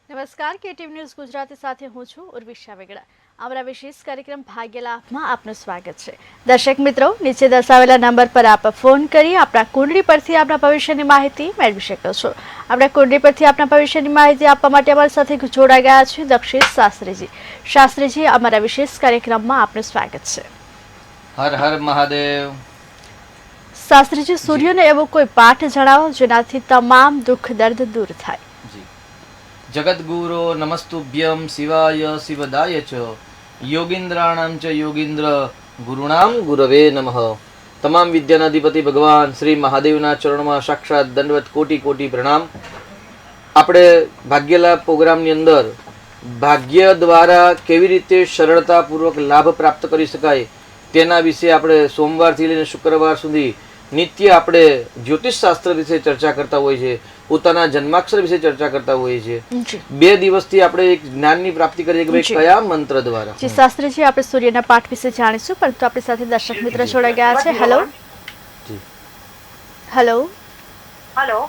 નમસ્કાર KTV news Gujarati સાથે હું છું ઉર્વિશા વેગડા। અમારા વિશેષ કાર્યક્રમ ભાગ્ય લાભમાં આપનું સ્વાગત છે। દર્શક મિત્રો, નીચે દર્શાવેલા નંબર પર આપ ફોન કરી આપણા કુંડળી પરથી આપણા ભવિષ્યની માહિતી મેળવી શકો છો। આપણા કુંડળી પરથી આપણા ભવિષ્યની માહિતી આપવા માટે અમારી સાથે જોડાઈ ગયા છે દક્ષિત શાસ્ત્રીજી। શાસ્ત્રીજી, અમારા વિશેષ કાર્યક્રમમાં આપનું સ્વાગત છે। હર હર મહાદેવ। શાસ્ત્રીજી, સૂર્યનો એવો કોઈ પાઠ જણાવો જેનાથી તમામ દુઃખ દર્દ દૂર થાય। જગદગુરો નમસ્તુભ્યમ શિવાય શિવદાય ચ યોગીન્દ્રાણામ ચ યોગીન્દ્ર ગુરુણામ ગુરવે નમઃ। તમામ વિદ્યાના અધિપતિ ભગવાન શ્રી મહાદેવના ચરણમાં સાક્ષાત દંડવત કોટી કોટી પ્રણામ। આપણે ભાગ્યલાભ પ્રોગ્રામની અંદર ભાગ્ય દ્વારા કેવી રીતે સરળતાપૂર્વક લાભ પ્રાપ્ત કરી શકાય તેના વિશે આપણે સોમવારથી લઈને શુક્રવાર સુધી નિત્ય આપણે જ્યોતિષ શાસ્ત્ર વિશે ચર્ચા કરતા હોય છે, પોતાના જન્માક્ષર વિશે ચર્ચા કરતા હોય છે। 2 દિવસથી આપણે એક જ્ઞાનની પ્રાપ્તિ કરીએ કે ભાઈ કયા મંત્ર દ્વારા। જી શાસ્ત્રીજી, આપણે સૂર્યના પાઠ વિશે જાણીશું, પરંતુ આપણી સાથે દર્શક મિત્ર જોડાઈ ગયા છે। હેલો જી હેલો હેલો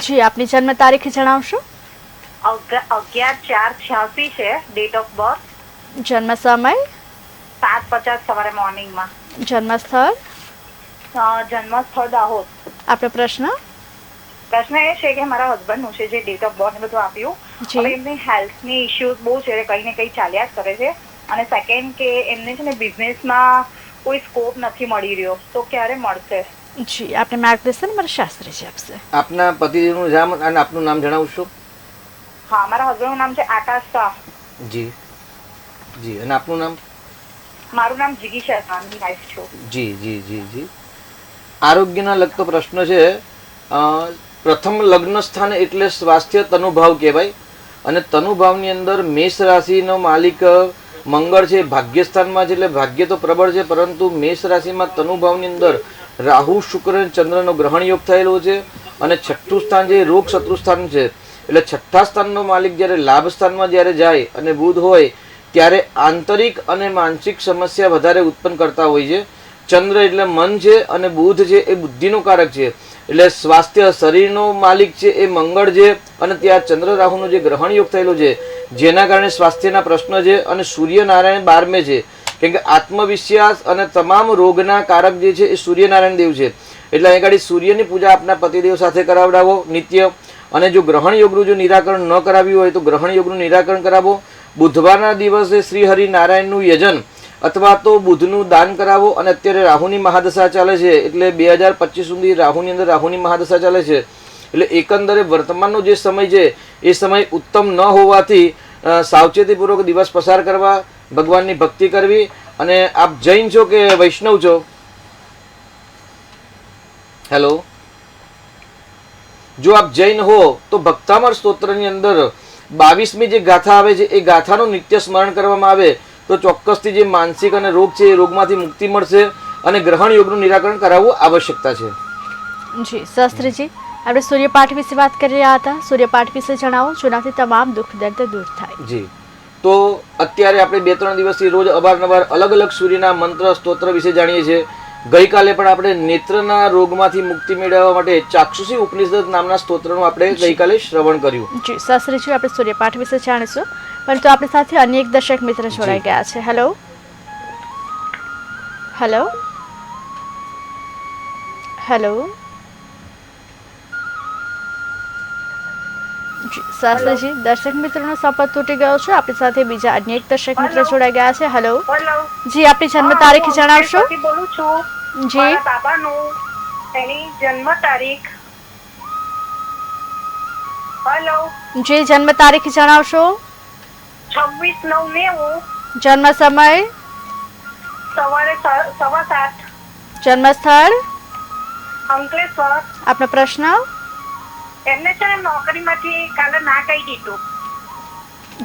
જી, આપની જન્મ તારીખ જણાવશો? 11/4/86 છે ડેટ ઓફ બર્થ। જન્મ સમય? 7:50 સવારે મોર્નિંગમાં। જન્મ સ્થળ? જન્મ સ્થળ દાહોદ। આપનો પ્રશ્ન? પ્રશ્ન એ છે કે મારા હસબન્ડનું છે જે ડેટ ઓફ બર્થ ને બધું આપ્યું, હવે એમની હેલ્થની ઇશ્યુઝ બહુ છે, કંઈ ને કંઈ ચાલ્યા જ કરે છે। અને સેકન્ડ કે એમને છે ને બિઝનેસમાં કોઈ સ્કોપ નથી મળી રહ્યો, તો ક્યારે મળશે? જી, આપને માર્ગદર્શન મારા શાસ્ત્રીજી આપશે। આપના પતિનું નામ અને આપનું નામ જણાવશો? હા, મારા હસબન્ડનું નામ છે આકાશ શાહ। જી જી, અને આપનું નામ? મારું નામ જિગીશા શાહ, વાઇફ છું। જી જી જી જી। આરોગ્યના લગતો પ્રશ્ન છે। પ્રથમ લગ્ન સ્થાન એટલે સ્વાસ્થ્ય તનુભાવ કહેવાય, અને તનુભાવની અંદર મેષ રાશિનો માલિક મંગળ છે, ભાગ્ય સ્થાનમાં છે, એટલે ભાગ્ય તો પ્રબળ છે, પરંતુ મેષ રાશિમાં તનુભાવની અંદર રાહુ શુક્ર અને ચંદ્રનો ગ્રહણ યોગ થયેલો છે। અને છઠ્ઠું સ્થાન જે રોગ શત્રુ સ્થાન છે, એટલે છઠ્ઠા સ્થાનનો માલિક જ્યારે લાભ સ્થાનમાં જ્યારે જાય અને બુધ હોય ત્યારે આંતરિક અને માનસિક સમસ્યા વધારે ઉત્પન્ન કરતા હોય છે। ચંદ્ર એટલે મન છે અને બુધ છે એ બુદ્ધિનો કારક છે, એટલે સ્વાસ્થ્ય શરીરનો માલિક છે એ મંગળ છે, અને ત્યાં ચંદ્ર રાહુનો જે ગ્રહણ યોગ થયેલો છે જેના કારણે સ્વાસ્થ્યના પ્રશ્ન છે। અને સૂર્યનારાયણ 12મે છે, કેમ કે આત્મવિશ્વાસ અને તમામ રોગના કારક જે છે એ સૂર્યનારાયણ દેવ છે, એટલે અહીં આગળ સૂર્યની પૂજા આપના પતિદેવ સાથે કરાવડાવો નિત્ય। અને જો ગ્રહણ યોગનું જો નિરાકરણ ન કરાવ્યું હોય તો ગ્રહણ યોગનું નિરાકરણ કરાવો। બુધવારના દિવસે શ્રી હરિનારાયણનું યજન અથવા તો બુધનું દાન કરાવો। અને અત્યારે રાહુની મહાદશા ચાલે છે, એટલે 2025 સુધી રાહુની અંદર રાહુની મહાદશા ચાલે છે, એટલે એકંદરે વર્તમાનનો જે સમય છે એ સમય ઉત્તમ ન હોવાથી સાવચેતીપૂર્વક દિવસ પસાર કરવા, ભગવાનની ભક્તિ કરવી। અને આપ જૈન છો કે વૈષ્ણવ છો? હેલો, જો આપ જૈન હો તો ભક્તામર સ્તોત્રની અંદર 22મી જે ગાથા આવે છે એ ગાથાનું નિત્ય સ્મરણ કરવામાં આવે તો ચોક્કસથી જે માનસિક અને રોગ છે એ રોગમાંથી મુક્તિ મળશે, અને ગ્રહણ યોગનું નિરાકરણ કરાવવું આવશ્યકતા છે। જી શાસ્ત્રીજી, આપણે સૂર્યપાઠ વિશે વાત કરી રહ્યા હતા, સૂર્યપાઠ વિશે જણાવો જેનાથી તમામ દુઃખ દર્દ દૂર થાય। જી, તો અત્યારે આપણે 2-3 દિવસથી રોજ અવારનવાર અલગ અલગ સૂર્યના મંત્ર સ્તોત્ર વિશે જાણીએ છીએ। ગઈકાલે પણ આપણે નેત્રના રોગમાંથી મુક્તિ મેળવવા માટે ચાક્ષુષી ઉપનિષદ નામના સ્તોત્રનું આપણે ગઈકાલે શ્રવણ કર્યું। જી શાસ્ત્રીજી, આપણે સૂર્યપાઠ વિશે જાણીશું, પરંતુ આપણી સાથે અન્ય એક દર્શક મિત્ર જોડાઈ ગયા છે। હેલો હેલો હેલો જી શાસ્ત્રીજી, દર્શક મિત્રનો સંપર્ક તૂટી ગયો છે। આપણી સાથે બીજા અન્ય એક દર્શક મિત્ર જોડાઈ ગયા છે। હેલો જી, આપની જન્મ તારીખ જણાવશો? બોલું છું જી, મારા બાબાનું, એની જન્મ તારીખ। હેલો જી, જન્મ તારીખ જણાવશો? 26/9/90। જન્મ સમય? સવારે 7:15। જન્મ સ્થળ? અંકલેશ્વર। આપનો પ્રશ્ન? એમને છે ને નોકરીમાંથી કાલે ના કહી દીધું।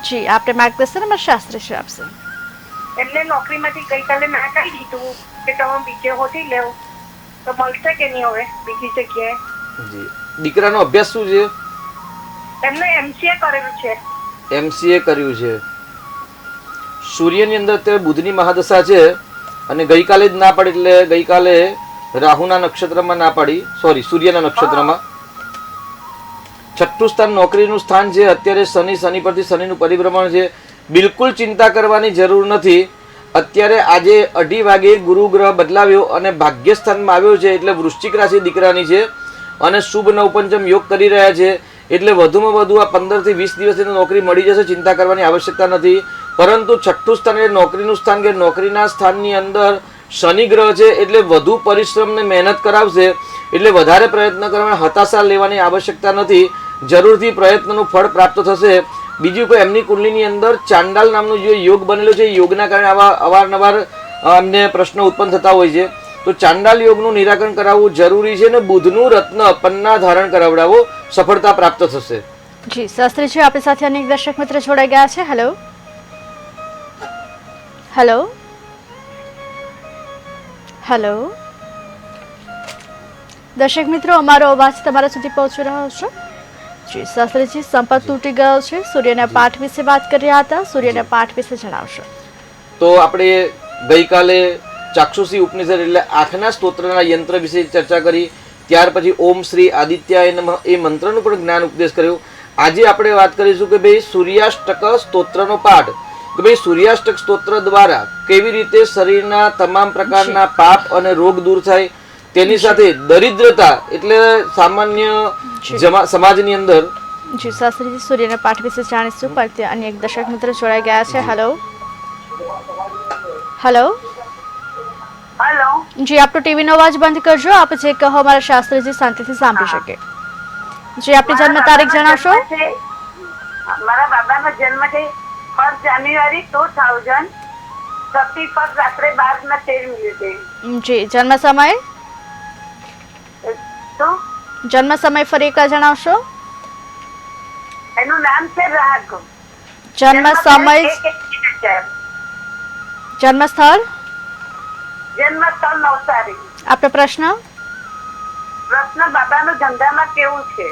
જી, આપણે માર્ગદર્શન અમારા શાસ્ત્રીજી આપશે। એમને નોકરીમાંથી ગઈકાલે ના કહી દીધું કે તમે બીજે હોતી લેવ, તો મળશે કે નહીં હવે બીજી જગ્યાએ? જી, દીકરાનો અભ્યાસ શું છે? એમને MCA કરેલું છે। MCA કર્યું છે। સૂર્યની અંદર અત્યારે બુધની મહાદશા છે, અને ગઈકાલે જ ના પાડી, એટલે ગઈકાલે રાહુના નક્ષત્રમાં ના પાડી, સોરી સૂર્યના નક્ષત્રમાં। છઠ્ઠું સ્થાન નોકરીનું સ્થાન છે. અત્યારે શનિ પરથી શનિનું પરિભ્રમણ છે. બિલકુલ ચિંતા કરવાની જરૂર નથી. અત્યારે આજે 2:30 વાગે ગુરુ ગ્રહ બદલાવ્યો અને ભાગ્યસ્થાનમાં આવ્યો છે, એટલે વૃશ્ચિક રાશિ દીકરાની છે અને શુભ નવપંચમ યોગ કરી રહ્યા છે. એટલે વધુમાં વધુ આ 15 થી 20 દિવસની નોકરી મળી જશે. ચિંતા કરવાની આવશ્યકતા નથી. પરંતુ છઠ્ઠું સ્થાન એટલે નોકરીનું સ્થાન, કે નોકરીના સ્થાનની અંદર શનિ ગ્રહ છે, એટલે વધુ પરિશ્રમ ને મહેનત કરાવશે. એટલે વધારે પ્રયત્ન કરવાની, હતાશા લેવાની આવશ્યકતા નથી. જરૂરથી પ્રયત્નનું ફળ પ્રાપ્ત થશે. બીજું કોઈ એમની કુંડલીની અંદર ચાંડાલ નામનો જે યોગ બનેલો છે, યોગના કારણે આવા અવારનવાર અમને પ્રશ્નો ઉત્પન્ન થતા હોય છે. તો ચાંડાલ યોગનું નિરાકરણ કરાવવું જરૂરી છે. ને બુધનું રત્ન પન્ના ધારણ કરાવડાવો, સફળતા પ્રાપ્ત થશે. જી શાસ્ત્રીજી, આપણી સાથે અનેક દર્શક મિત્ર જોડાઈ ગયા છે. હેલો હેલો હેલો દર્શક મિત્રો, અમારો અવાજ તમારા સુધી પહોંચી રહ્યો છે? જી શાસ્ત્રીજી, સંપર્ક તૂટી ગયો છે. સૂર્યના પાઠ વિશે વાત કરી રહ્યા હતા. સૂર્યના પાઠ વિશે જણાવશો? તો આપણે ગઈકાલે ચાક્ષુષી ઉપનિષદ એટલે આંખના સ્તોત્રના યંત્ર વિશે ચર્ચા કરી. ત્યાર પછી ઓમ શ્રી આદિત્યાય નમઃ એ મંત્રનું પણ જ્ઞાન ઉપદેશ કર્યો. આજે આપણે વાત કરીશું કે ભાઈ સૂર્યાષ્ટક સ્તોત્રનો પાઠ, કે ભાઈ સૂર્યાષ્ટક સ્તોત્ર દ્વારા કેવી રીતે શરીરના તમામ પ્રકારના પાપ અને રોગ દૂર થાય. તેની સાથે દરિદ્રતા એટલે સામાન્ય સમાજની અંદર. જી શાસ્ત્રીજી, સૂર્યના પાઠ વિશે જાણીશું, પણ ત્યાં અન્ય એક દર્શક મિત્ર જોડાઈ ગયા છે. Hello hello hello. જી, આપણો ટીવીનો અવાજ બંધ કરજો. આપ જે કહો અમારા શાસ્ત્રીજી શાંતિથી સાંભળી શકે. જી, આપની જન્મ તારીખ જણાવશો? મારા બાબાનો જન્મ છે 1 જાન્યુઆરી 2000, 31 રાત્રે 12:13. જી, જન્મ સમય? જન્મ સમય ફરી એકવાર જણાવશો? એનું નામ છે રાગ. જન્મ સમય, જન્મ સ્થળ? નવસારી. આપનો પ્રશ્ન? પ્રશ્ન બાબાનું ધંધામાં કેવું છે?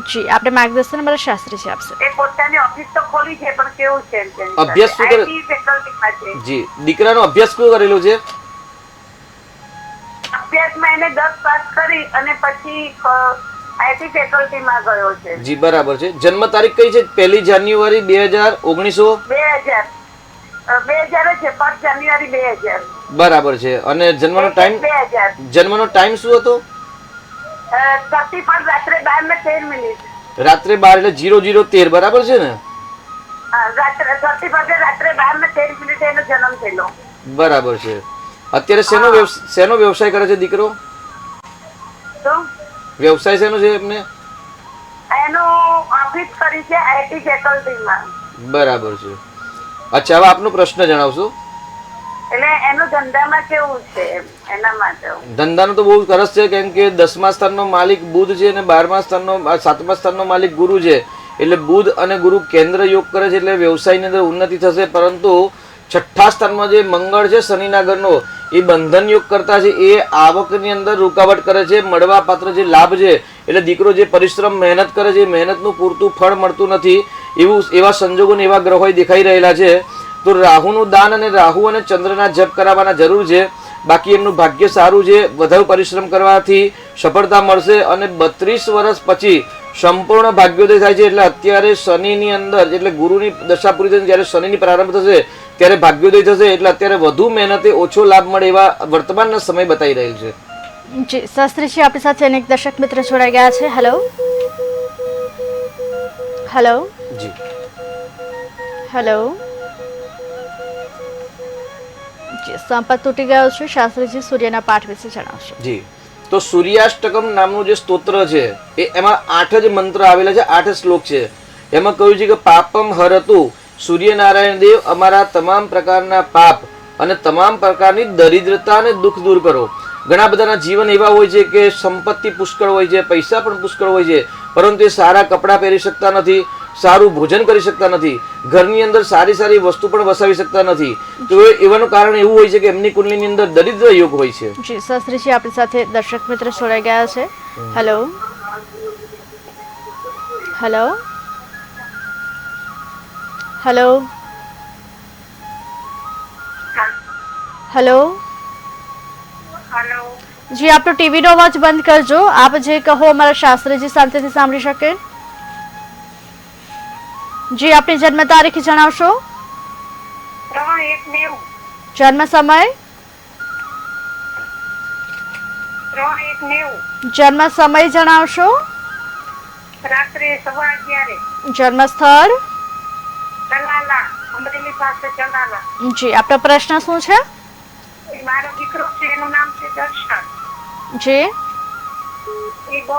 જી, આપણે માર્ગદર્શન અમારા શાસ્ત્રીજી આપશે. એ પોતાની ઓફિસ તો ખોલી છે, પણ કેવું છે? અભ્યાસ શું કરે? IT ફેકલ્ટીમાં છે. જી, દીકરાનો અભ્યાસ શું કરેલો છે? અભ્યાસમાં એને 10 પાસ કરી અને પછી IT ફેકલ્ટીમાં ગયો છે. જી, બરાબર છે. જન્મ તારીખ કઈ છે? 1 જાન્યુઆરી 2019. 2000 છે, 1 જાન્યુઆરી 2000. બરાબર છે. અને જન્મનો ટાઈમ? 2000. જન્મનો ટાઈમ શું હતો? 31 રાત્રે 12:13. રાત્રે 12 એટલે 00:13. બરાબર છે ને? રાત્રે 31 રાત્રે 12:13 એનો જન્મ થયેલો. બરાબર છે. અત્યારે શેનો વ્યવસાય કરે છે દીકરો? તો વ્યવસાય શેનો છે એમને? એનો ઓફિસ કરી છે IT ફેકલ્ટીમાં. બરાબર છે. અચ્છા, હવે આપનો પ્રશ્ન જણાવશો? એટલે એનું ધંધામાં કેવું છે એના માટે? ધંધાનો તો બહુ સરસ છે, કેમ કે 10મા સ્થાનનો માલિક બુધ છે અને 7મા સ્થાનનો માલિક ગુરુ છે. એટલે બુધ અને ગુરુ કેન્દ્ર યોગ કરે છે, એટલે વ્યવસાયની અંદર ઉન્નતિ થશે. પરંતુ 6થા સ્થાનમાં જે મંગળ છે શનિના ઘરનો, એ બંધન યોગ કરતા છે, એ આવકની અંદર રૂકાવટ કરે છે. મળવા પાત્ર જે લાભ છે, એટલે દીકરો જે પરિશ્રમ મહેનત કરે છે, મહેનતનું પૂરતું ફળ મળતું નથી. એવા સંજોગોને એવા ગ્રહો દેખાઈ રહેલા છે. તો રાહુનું દાન અને રાહુ અને ચંદ્રના જપ કરાવવાના જરૂર છે. બાકી એમનું ભાગ્ય સારું છે. વધુ પરિશ્રમ કરવાથી સફળતા મળશે અને 32 વર્ષ પછી સંપૂર્ણ ભાગ્યોદય થાય છે. એટલે અત્યારે શનિની અંદર, એટલે ગુરુની દશા પૂરી થશે, જ્યારે શનિની પ્રારંભ થશે ત્યારે ભાગ્યોદય થશે. એટલે અત્યારે વધુ મહેનતે ઓછો લાભ મળે એવા વર્તમાનના સમય બતાવી રહેલ છે. જી શાસ્ત્રીજી, આપણી સાથે અનેક દર્શક મિત્ર જોડાઈ ગયા છે. હેલો હેલો જી હેલો જી, સંપર્ક તૂટી ગયો છે. શાસ્ત્રીજી, સૂર્યના પાઠ વિશે જણાવશો? જી, તો સૂર્યાષ્ટકમ નામનું જે સ્તોત્ર છે, એમાં 8 જ મંત્ર આવેલા છે, 8 શ્લોક છે. એમાં કહ્યું છે કે પાપમ હરતુ સૂર્યનારાયણ દેવ, અમારા તમામ પ્રકારના પાપ અને તમામ પ્રકારની દરિદ્રતા અને દુઃખ દૂર કરો. ઘણા બધાના જીવન એવા હોય છે કે સંપત્તિ પુષ્કળ હોય છે, પૈસા પણ પુષ્કળ હોય છે, પરંતુ એ સારા કપડાં પહેરી શકતા નથી, સારું ભોજન કરી શકતા નથી, ઘરની અંદર સારી સારી વસ્તુ પણ વસાવી શકતા નથી. તો એવાનું કારણ એવું હોય છે કે એમની કુંડલીની અંદર દરિદ્ર યોગ હોય છે. જી શાસ્ત્રીજી, આપણી સાથે દર્શક મિત્ર જોડાઈ ગયા છે. Hello hello hello hello hello. જી, આપણો ટીવીનો અવાજ બંધ કરજો. આપ જે કહો અમારા શાસ્ત્રીજી શાંતિથી સાંભળી શકે. જી આપની જન્મ તારીખ જણાવશો? 3/1/90. જન્મ સમય? 3/1/90. જન્મ સમય જણાવશો? રાત્રે 11:15. જન્મ સ્થળ? ચલાલા, અમરેલી પાસે ચલાલા. જી આપનો પ્રશ્ન શું છે? એ મારો દીકરો છે, એનું નામ છે દર્શન. જી એ બહુ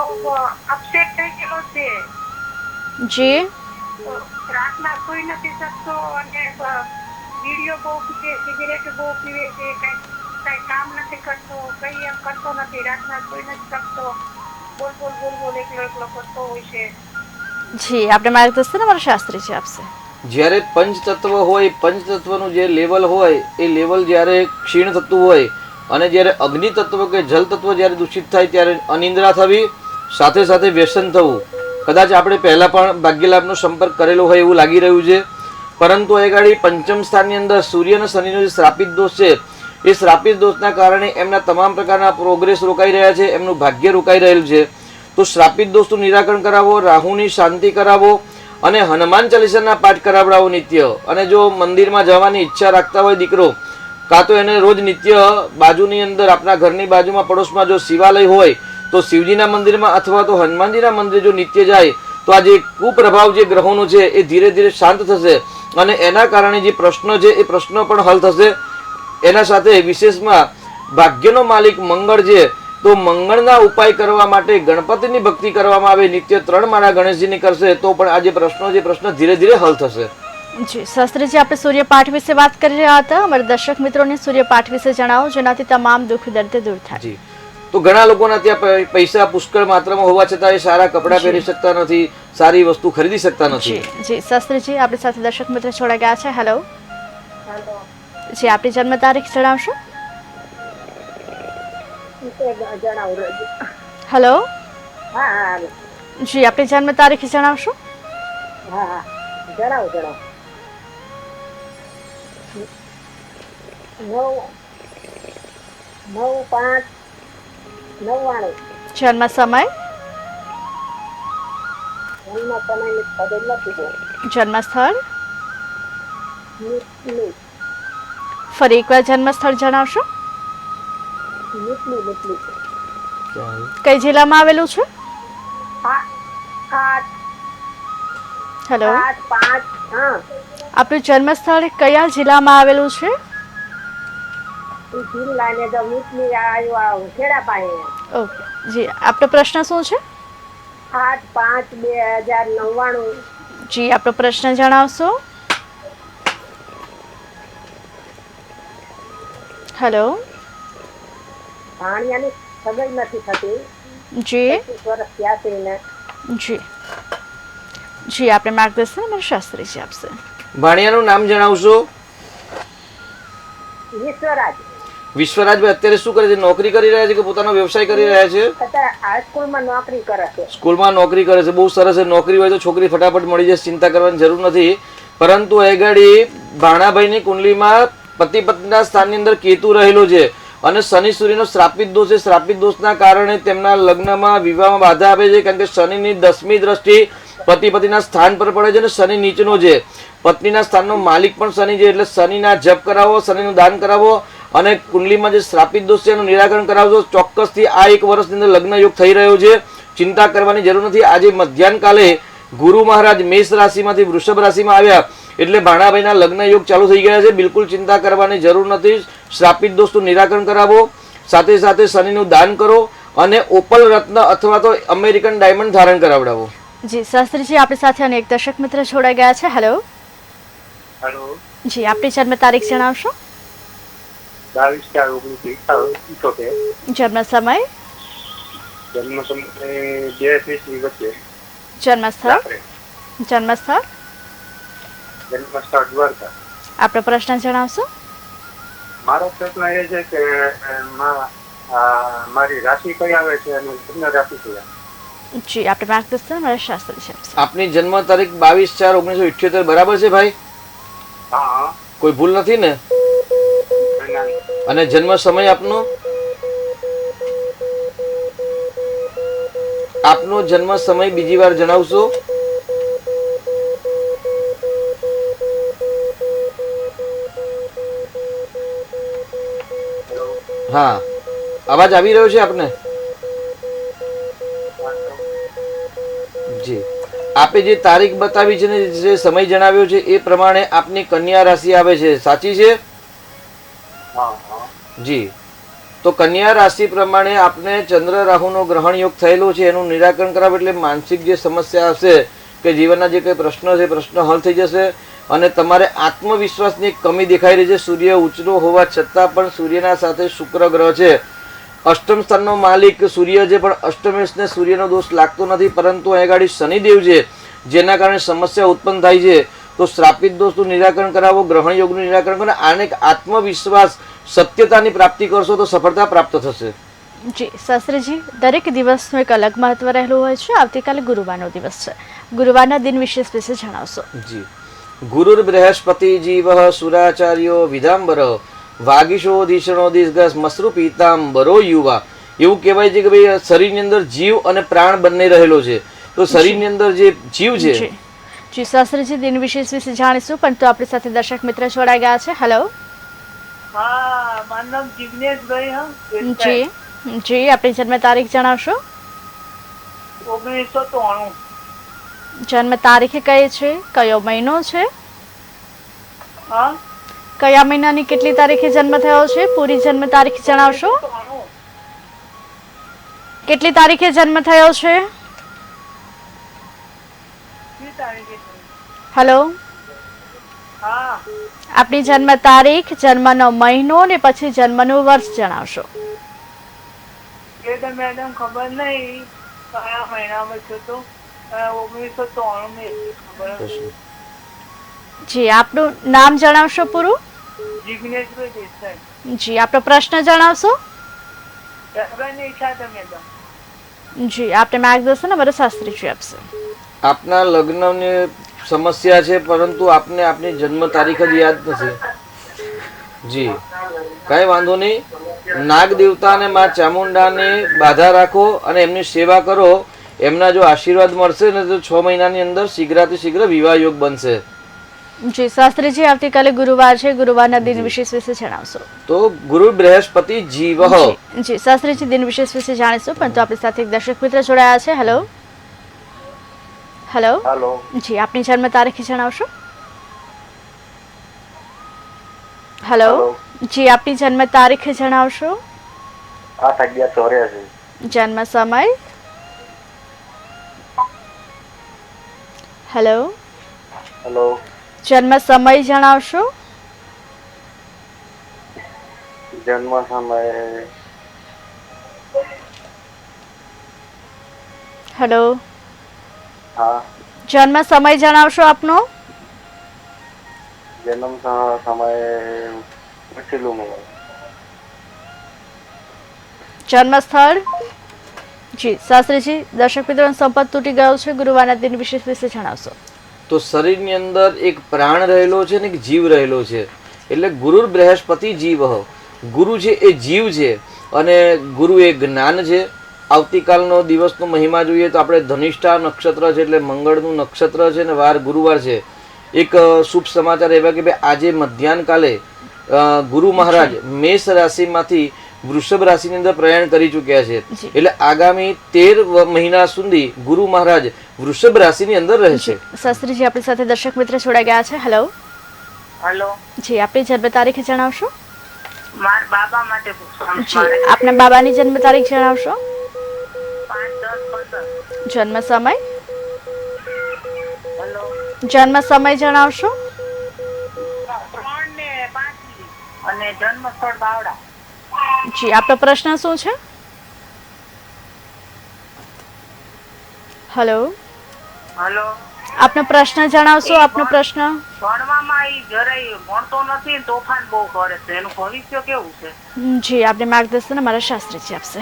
અપસેટ થઈ ગયેલો છે. જી તો રાતના સુઈ નથી શકતો અને વિડીયો બહુ પીવે, સિગરેટ બહુ પીવે છે, કઈ કામ નથી કરતો, કઈ એમ કરતો નથી, રાતના સુઈ નથી શકતો, બોલ એકલો કરતો હોય છે. જી આપણે માર્ગદર્શન અમારા શાસ્ત્રીજી આપશે. જ્યારે પંચતત્વ હોય, પંચતત્વનું જે લેવલ હોય એ લેવલ જ્યારે ક્ષીણ થતું હોય અને જ્યારે અગ્નિ તત્વ કે જલ તત્વ જ્યારે દૂષિત થાય ત્યારે અનિદ્રા થવી, સાથે સાથે વ્યસન થવું. કદાચ આપણે પહેલા પણ ભાગ્યલાભનો સંપર્ક કરેલો હોય એવું લાગી રહ્યું છે, પરંતુ એ ગાડી પંચમ સ્થાનની અંદર સૂર્ય અને શનિનો જે શ્રાપિત દોષ છે એ શ્રાપિત દોષના કારણે એમના તમામ પ્રકારના પ્રોગ્રેસ રોકાઈ રહ્યા છે, એમનું ભાગ્ય રોકાઈ રહેલું છે. તો શ્રાપિત દોષનું નિરાકરણ કરાવો, રાહુની શાંતિ કરાવો અને હનુમાન ચાલીસાના પાઠ કરાવડાવો નિત્ય. અને જો મંદિરમાં જવાની ઈચ્છા રાખતા હોય દીકરો, કાં તો એને રોજ નિત્ય બાજુની અંદર આપણા ઘરની બાજુમાં પડોશમાં જો શિવાલય હોય તો શિવજીના મંદિરમાં અથવા તો હનુમાનજીના મંદિરે જો નિત્ય જાય તો આ જે કુપ્રભાવ જે ગ્રહોનો છે એ ધીરે ધીરે શાંત થશે અને એના કારણે જે પ્રશ્નો છે એ પ્રશ્નો પણ હલ થશે. એના સાથે વિશેષમાં ભાગ્યનો માલિક મંગળ છે, તો મંગળના ઉપાય કરવા માટે ગણપતિની ભક્તિ કરવામાં આવે, નિત્ય 3 માળા ગણેશજીની કરશે તો પણ આ જે પ્રશ્ન ધીરે ધીરે હલ થશે. જી શાસ્ત્રીજી આપણે સૂર્યપાઠ વિશે વાત કરી રહ્યા હતા. અમારા દર્શક મિત્રોને સૂર્યપાઠ વિશે જણાવો જેનાથી તમામ દુઃખ દર્દ દૂર થાય. જી તો ઘણા લોકોના ત્યાં પૈસા પુષ્કળ માત્રામાં હોવા છતાં એ સારા કપડાં પહેરી શકતા નથી, સારી વસ્તુ ખરીદી શકતા નથી. જી શાસ્ત્રીજી આપણી સાથે દર્શક મિત્ર જોડાઈ ગયા છે. હેલો. હેલો. જી આપની જન્મ તારીખ જણાવશો? હેલો. હા જી આપની જન્મ તારીખ જણાવશો? હા જણાવો 9/5/99. જન્મ સમય? જન્મ સ્થળ? ફરી એકવાર જન્મ સ્થળ જણાવશો? કઈ જિલ્લામાં આવેલું છે? હેલો. આપણું જન્મ સ્થળ કયા જિલ્લામાં આવેલું છે? ઓકે જી આપનો પ્રશ્ન શું છે? 8/5/2099. જી આપનો પ્રશ્ન જણાવશો? હેલો. ભાણિયાની સગાઈ નથી થતી. જી 25 વર્ષ થયા છે એને. જી જી આપણે માર્ગદર્શન અમારા શાસ્ત્રીજી આપશે. ભાણિયાનું નામ જણાવશો? વિશ્વરાજ. વિશ્વરાજભાઈ અત્યારે શું કરે છે? નોકરી કરી રહ્યા છે કે પોતાનો વ્યવસાય કરી રહ્યા છે? અત્યારે હાઈસ્કૂલમાં નોકરી કરે છે. સ્કૂલમાં નોકરી કરે છે, બહુ સરસ છે. નોકરી હોય તો છોકરી ફટાફટ મળી જશે, ચિંતા કરવાની જરૂર નથી. પરંતુ એ ગાડી ભાણાભાઈની કુંડલીમાં પતિ પત્નીના સ્થાનની અંદર કેતુ રહેલો છે અને શનિ સૂર્યનો શ્રાપિત દોષ છે. શ્રાપિત દોષના કારણે તેમના લગ્નમાં વિવાહમાં બાધા આવે છે, કારણ કે શનિની 10મી દ્રષ્ટિ પતિ પતિના સ્થાન પર પડે છે અને શનિ નીચનો છે. પત્નીના સ્થાનનો માલિક પણ શનિ છે, એટલે શનિના જપ કરાવો, શનિનું દાન કરાવો અને કુંડલીમાં જે શ્રાપિત દોષ છે એનું નિરાકરણ કરાવજો. ચોક્કસથી આ 1 વર્ષની અંદર લગ્ન યોગ થઈ રહ્યો છે, ચિંતા કરવાની જરૂર નથી. આજે મધ્યાહન કાલે ગુરુ મહારાજ મેષ રાશિમાંથી વૃષભ રાશિમાં આવ્યા એટલે ભાણાભાઈના લગ્ન યોગ ચાલુ થઈ ગયા છે. બિલકુલ ચિંતા કરવાની જરૂર નથી. શ્રાપિત દોષનું નિરાકરણ કરાવો, સાથે સાથે શનિનું દાન કરો અને ઓપલ રત્ન અથવા તો અમેરિકન ડાયમંડ ધારણ કરાવડાવો. જી શાસ્ત્રીજી આપણી સાથે અનેક દર્શક મિત્ર જોડાઈ ગયા છે. હેલો. હેલો. જી આપની જન્મ તારીખ જણાવશો? 22/4/1978. જન્મ સમય? જન્મ સમય 2:30 વચ્ચે. જન્મ સ્થળ? જન્મ સ્થળ? જન્મ સ્થળ દ્વારકા. આપનો પ્રશ્ન જણાવશો? મારો પ્રશ્ન એ છે કે મારી રાશિ કઈ આવે છે અને લગ્ન રાશિ કઈ આવે? જી આપણે માર્ગદર્શન મારા શાસ્ત્રી છે. આપની જન્મ તારીખ 22/4/1978 બરાબર છે ભાઈ? હા. કોઈ ભૂલ નથી ને? અને જન્મ સમય આપનો? આપનો જન્મ સમય બીજી વાર જણાવશો? હા, અવાજ આવી રહ્યો છે આપને? જી, આપે જે તારીખ બતાવી છે ને જે સમય જણાવ્યો છે એ પ્રમાણે આપની કન્યા રાશિ આવે છે, સાચી છે? હા હા જી, તો કન્યા રાશિ પ્રમાણે આપને ચંદ્ર રાહુનો ગ્રહણ યોગ થયેલો છે. એનું નિરાકરણ કરાવો એટલે માનસિક જે સમસ્યા હશે કે જીવનના જે કંઈ પ્રશ્નો છે પ્રશ્ન હલ થઈ જશે. અને તમારે આત્મવિશ્વાસની એક કમી દેખાઈ રહી છે. સૂર્ય ઉચરો હોવા છતાં પણ સૂર્યના સાથે શુક્ર ગ્રહ છે. અષ્ટમ સ્થાનનો માલિક સૂર્ય છે, પણ અષ્ટમેશને સૂર્યનો દોષ લાગતો નથી, પરંતુ અહીં ગાડી શનિદેવ છે, જેના કારણે સમસ્યા ઉત્પન્ન થાય છે. તો શ્રાપિત દોષનું નિરાકરણ કરાવો, ગ્રહણ યોગનું નિરાકરણ કરો, આને એક આત્મવિશ્વાસ સત્યતાની પ્રાપ્તિ કરશો તો સફળતા પ્રાપ્ત થશે. જી શાસ્ત્રીજી, દરેક દિવસનું એક અલગ મહત્વ રહેલું હોય છે. આવતીકાલે ગુરુવારનો દિવસ છે. ગુરુવારના દિન વિશેષ વિશે જણાવશો? જી, ગુરુર બૃહસ્પતિ જીવ સુરાચાર્યો વિધાંબર વાગીશો ધીષણો દિગ્ગસ મસરુ પીતાંબરો યુવા. એવું કહેવાય છે કે ભાઈ શરીરની અંદર જીવ અને પ્રાણ બંને રહેલો છે. તો શરીરની અંદર જે જીવ છે. જી શાસ્ત્રીજી, દિન વિશેષ વિશે જાણીશું, પણ તો આપણી સાથે દર્શક મિત્ર જોડાઈ ગયા છે. હેલો. હા, મારું નામ જિગ્નેશભાઈ. હા જી જી, આપણી જન્મ તારીખ જણાવશો? 1993. જન્મ તારીખે કઈ છે? કયો મહિનો છે? હા, કયા મહિનાની કેટલી તારીખે જન્મ થયો છે? પૂરી જન્મ તારીખ જણાવશો? કેટલી તારીખે જન્મ થયો છે? હેલો. હા, આપણી જન્મ તારીખ, જન્મનો મહિનો ને પછી જન્મનું વર્ષ જણાવશો? એ તો મેડમ ખબર નહીં કયા મહિનામાં છે. તો 1993 ખબર. જી, આપનું નામ જણાવશો પૂરું? જિગ્નેશભાઈ દેસાઈ. જી, આપનો પ્રશ્ન જણાવશો? ડરવાની ઈચ્છા છે મેડમ. જી, આપને માર્ગદર્શન અમારા શાસ્ત્રીજી આપશે. આપના લગ્નની સમસ્યા છે, પરંતુ આપને આપની જન્મ તારીખ જ યાદ નથી. જી, કઈ વાંધો નહીં. નાગ દેવતા અને માં ચામુંડાને બાધા રાખો અને એમની સેવા કરો. એમના જો આશીર્વાદ મળશે ને તો 6 મહિનાની અંદર શીઘ્રાથી શીઘ્ર વિવાહ યોગ બનશે. જી શાસ્ત્રીજી, આવતીકાલે ગુરુવાર છે. ગુરુવારના દિન વિશેષ વિશે જણાવશો? તો ગુરુ બૃહસ્પતિ જીવ. જી શાસ્ત્રીજી, દિન વિશેષ વિશે જાણીશું, પણ તો આપણી સાથે એક દર્શક મિત્ર જોડાયા છે. હેલો. હેલો. હેલો. જી, આપની જન્મ તારીખ જણાવશો? હેલો. જી, આપની જન્મ તારીખ જણાવશો? 8/11/84. જન્મ સમય? હેલો. હેલો. જન્મ સમય જણાવશો? જન્મ સમય હેલો. હા જન્મ સમય જણાવશો આપનો? જન્મ સમય પછીલું મંગળ. જન્મ સ્થળ? જી શાસ્ત્રીજી, દર્શક મિત્રોનો સંપર્ક તૂટી ગયો છે. ગુરુવારના દિન વિશેષ વિશે જણાવશો? તો શરીરની અંદર એક પ્રાણ રહેલો છે ને એક જીવ રહેલો છે. એટલે ગુરુ બૃહસ્પતિ જીવ. ગુરુ છે એ જીવ છે અને ગુરુ એ જ્ઞાન છે. આવતીકાલનો દિવસનો મહિમા જોઈએ તો આપણે ધનિષ્ઠા નક્ષત્ર છે, એટલે મંગળનું નક્ષત્ર છે ને વાર ગુરુવાર છે. એક શુભ સમાચાર એવા કે ભાઈ આજે મધ્યાહન કાલે ગુરુ મહારાજ મેષ રાશિમાંથી વૃષભ રાશિની અંદર પ્રયાણ કરી ચૂક્યા છે. એટલે આગામી 13 મહિના સુધી ગુરુ મહારાજ વૃષભ રાશિની અંદર રહેશે. શાસ્ત્રીજી, આપણી સાથે દર્શક મિત્ર જોડાઈ ગયા છે. હેલો. હેલો. જી, આપની જન્મ તારીખ જણાવશો? મારા બાબા માટે પૂછવાનું છે. જી, આપના બાબાની જન્મ તારીખ જણાવશો? 5/10/15. જન્મ સમય? હેલો. જન્મ સમય જણાવશો? 3 ને 5 અને જન્મ સ્થળ બાવડા. જી, આપનો પ્રશ્ન શું છે? હેલો. હેલો. આપનો પ્રશ્ન જણાવશો? આપનો પ્રશ્ન? ભણવામાં ઈ જરાય ભણતો નથી ને તોફાન બહુ કરે છે. એનું ભવિષ્ય કેવું છે? જી, આપને માર્ગદર્શન અમારા શાસ્ત્રીજી આપશે.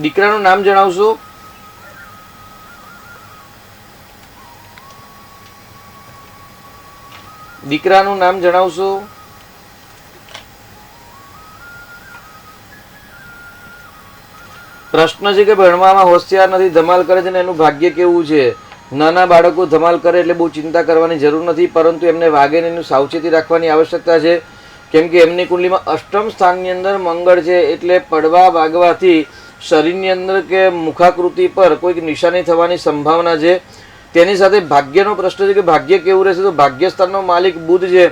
દીકરાનું નામ જણાવશો? દીકરાનું નામ જણાવશો? પ્રશ્ન છે કે ભણવામાં હોશિયાર નથી, ધમાલ કરે છે ને એનું ભાગ્ય કેવું છે? નાના બાળકો ધમાલ કરે એટલે બહુ ચિંતા કરવાની જરૂર નથી, પરંતુ એમને વાગે ને એનું સાવચેતી રાખવાની આવશ્યકતા છે. કેમ કે એમની કુંડલીમાં અષ્ટમ સ્થાનની અંદર મંગળ છે, એટલે પડવા વાગવાથી શરીરની અંદર કે મુખાકૃતિ પર કોઈક નિશાની થવાની સંભાવના છે. તેની સાથે ભાગ્યનો પ્રશ્ન છે કે ભાગ્ય કેવું રહેશે, તો ભાગ્યસ્થાનનો માલિક બુધ છે.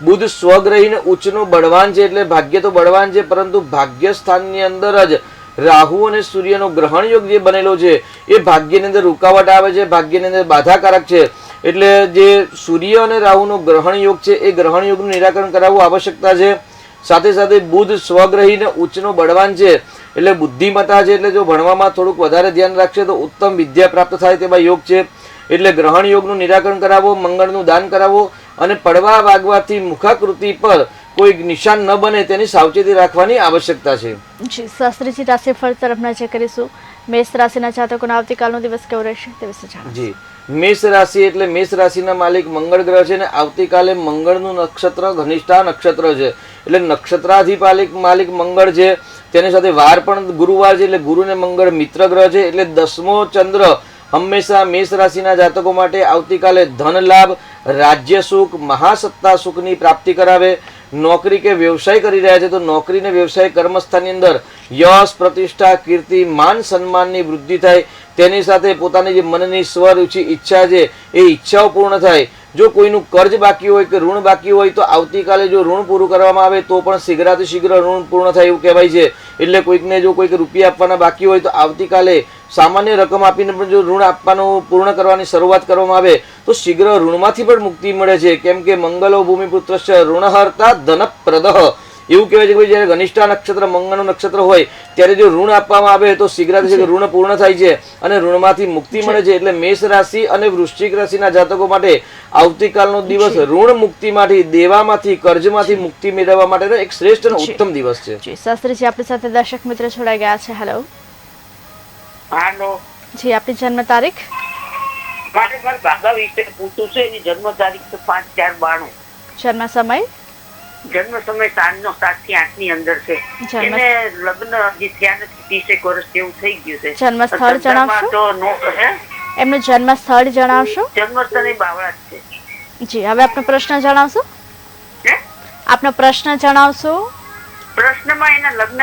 બુધ સ્વગ્રહીને ઉચ્ચનો બળવાન છે, એટલે ભાગ્ય તો બળવાન છે, પરંતુ ભાગ્યસ્થાનની અંદર જ રાહુ અને સૂર્યનો ગ્રહણ યોગ જે બનેલો છે એ ભાગ્યની અંદર રૂકાવટ આવે છે, ભાગ્યની અંદર બાધાકારક છે. એટલે જે સૂર્ય અને રાહુનો ગ્રહણ યોગ છે એ ગ્રહણ યોગનું નિરાકરણ કરાવવું આવશ્યકતા છે. સાથે સાથે બુધ સ્વગ્રહીને ઉચ્ચનો બળવાન છે, એટલે બુદ્ધિમત્તા છે, એટલે જો ભણવામાં થોડુંક વધારે ધ્યાન રાખશે તો ઉત્તમ વિદ્યા પ્રાપ્ત થાય તેવા યોગ છે. એટલે ગ્રહણ યોગનું નિરાકરણ કરાવો, મંગળનું દાન કરાવો અને પડવા વાગવાથી મુખાકૃતિ પર કોઈ નિશાન ન બને તેની સાવચેતી રાખવાની આવશ્યકતા છે. જી શાસ્ત્રીજી, રાશિફળ તરફ નજર કરીશું. મેષ રાશિના જાતકોનો આવતીકાલનો દિવસ કેવો રહેશે તે વિશે જાણો. જી, મેષ રાશિ એટલે મેષ રાશિના માલિક મંગળ ગ્રહ છે, અને આવતીકાલે મંગળનું નક્ષત્ર ધનિષ્ઠા નક્ષત્ર છે, એટલે નક્ષત્રાધિપાલિક માલિક મંગળ છે. તેની સાથે વાર પણ ગુરુવાર છે, એટલે ગુરુ ને મંગળ મિત્ર ગ્રહ છે. એટલે 10મો ચંદ્ર હંમેશા મેષ રાશિના જાતકો માટે આવતીકાલે ધન લાભ, રાજ્ય સુખ, મહાસત્તા સુખની પ્રાપ્તિ કરાવે. નોકરી કે વ્યવસાય કરી રહ્યા છે તો નોકરી ને વ્યવસાય કર્મસ્થાનની અંદર યશ, પ્રતિષ્ઠા, કીર્તિ, માન સન્માનની વૃદ્ધિ થાય. તેની સાથે પોતાની જે મનની સ્વરુચિ ઈચ્છા છે એ ઈચ્છાઓ પૂર્ણ થાય. જો કોઈનું કર્જ બાકી હોય કે ઋણ બાકી હોય તો આવતીકાલે જો ઋણ પૂરું કરવામાં આવે તો પણ શીઘ્રાતિ શીઘ્ર ઋણ પૂર્ણ થાય એવું કહેવાય છે. એટલે કોઈકને જો કોઈક રૂપિયા આપવાના બાકી હોય તો આવતીકાલે સામાન્ય રકમ આપીને પણ જો ઋણ આપવાનું પૂર્ણ કરવાની શરૂઆત કરવામાં આવે તો શીઘ્ર ઋણમાંથી પણ મુક્તિ મળે છે. કેમ કે મંગલો ભૂમિપુત્રસ્ય ઋણહર્તા ધનપ્રદઃ એવું કહેવાય છે કે જ્યારે ઘનિષ્ઠા નક્ષત્ર મંગળનું નક્ષત્ર હોય ત્યારે જો ઋણ આપવામાં આવે તો શીઘ્રાતિ શીઘ્ર ઋણ પૂર્ણ થાય છે અને ઋણમાંથી મુક્તિ મળે છે. એટલે મેષ રાશિ અને વૃશ્ચિક રાશિના જાતકો માટે આવતીકાલનો દિવસ ઋણ મુક્તિમાંથી, દેવામાંથી, કર્જમાંથી મુક્તિ મેળવવા માટેનો એક શ્રેષ્ઠ અને ઉત્તમ દિવસ છે. જી શાસ્ત્રીજી, આપણી સાથે દર્શક મિત્ર જોડાઈ ગયા છે. હેલો. હાલો જી, આપની જન્મ તારીખ? મારે મારા બાબા વિશે પૂછવું છે. એની જન્મ તારીખ છે 5/4/92. જન્મ સમય? જન્મ સમય સાંજનો 7 થી 8 ની અંદર છે. જન્મ એને લગ્ન હજી થયા નથી, 30 વર્ષ જેવું થઈ ગયું છે. જન્મ સ્થળ જણાવશો? તો નો હે એમનું જન્મ સ્થળ જણાવશો? જન્મ સ્થળ એ બાવળા જ છે. જી, હવે આપનો પ્રશ્ન જણાવશો? હે આપનો પ્રશ્ન જણાવશો? પ્રશ્નમાં એના લગ્ન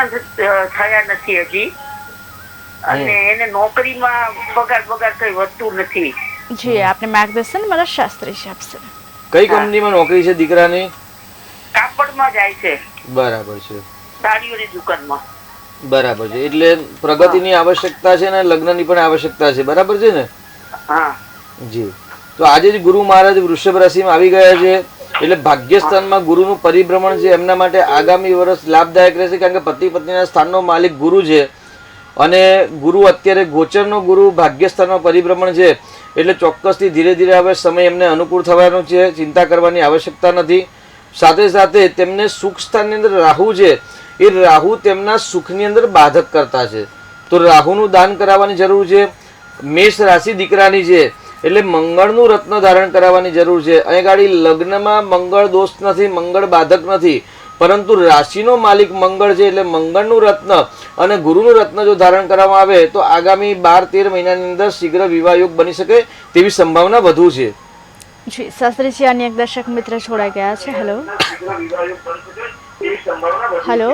થયા નથી હજી, અને એને નોકરીમાં પગાર કઈ વધતું નથી. જી, આપને માર્ગદર્શન મારા શાસ્ત્રીજી આપશે. કઈ કંપનીમાં નોકરી છે દીકરાની? કાપડમાં જાય છે. બરાબર છે. સાડીઓની દુકાનમાં. બરાબર છે. એટલે પ્રગતિની આવશ્યકતા છે અને લગ્નની પણ આવશ્યકતા છે. બરાબર છે ને? હા જી. તો આજે જ ગુરુ મહારાજ વૃષભ રાશિમાં આવી ગયા છે, એટલે ભાગ્યસ્થાનમાં ગુરુનું પરિભ્રમણ છે. એમના માટે આગામી વર્ષ લાભદાયક રહેશે, કારણ કે પતિ પત્નીના સ્થાનનો માલિક ગુરુ છે અને ગુરુ અત્યારે ગોચરનો ગુરુ ભાગ્યસ્થાનમાં પરિભ્રમણ છે. એટલે ચોક્કસથી ધીરે ધીરે હવે સમય એમને અનુકૂળ થવાનો છે, ચિંતા કરવાની આવશ્યકતા નથી. સાથે સાથે તેમને સુખ સ્થાનની અંદર રાહુ છે, એ રાહુ તેમના સુખની અંદર બાધક કરતા છે, તો રાહુનું દાન કરાવવાની જરૂર છે. મેષ રાશિ દીકરાની છે એટલે મંગળનું રત્ન ધારણ કરાવવાની જરૂર છે. અહીં ગાડી લગ્નમાં મંગળ દોષ નથી, મંગળ બાધક નથી, પરંતુ રાશિનો માલિક મંગળ છે એટલે મંગળનું રત્ન અને ગુરુનું રત્ન જો ધારણ કરવામાં આવે તો આગામી 12-13 મહિનાની અંદર શીઘ્ર વિવાહ યોગ બની શકે તેવી સંભાવના વધુ છે. જી શાસ્ત્રીજી, અન્ય એક દર્શક મિત્ર જોડાઈ ગયા છે. હેલો. હેલો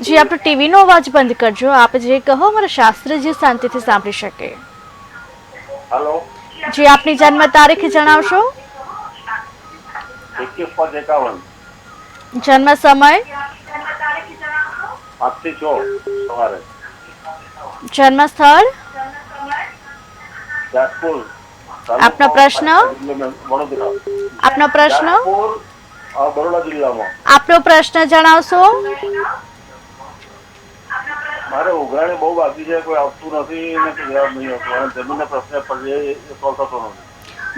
જી, આપણો ટીવીનો અવાજ બંધ કરજો. આપ જે કહો મારા શાસ્ત્રીજી શાંતિથી સાંભળી શકે. હેલો. જી, આપની જન્મ તારીખ જણાવશો? 21/51. જન્મ સમય? 8 થી 4 સવારે. જન્મ સ્થળ? જાજપુર. આપનો પ્રશ્ન? વડોદરા. આપનો પ્રશ્ન? જાજપુર, બરોડા જિલ્લામાં. આપનો પ્રશ્ન જણાવશો? મારે ઉઘરાણી બહુ બાકી છે, કોઈ આવતું નથી ને જવાબ નહીં આવતો, અને જમીનના પ્રશ્ન પર એ સોલ્વ થતો નથી.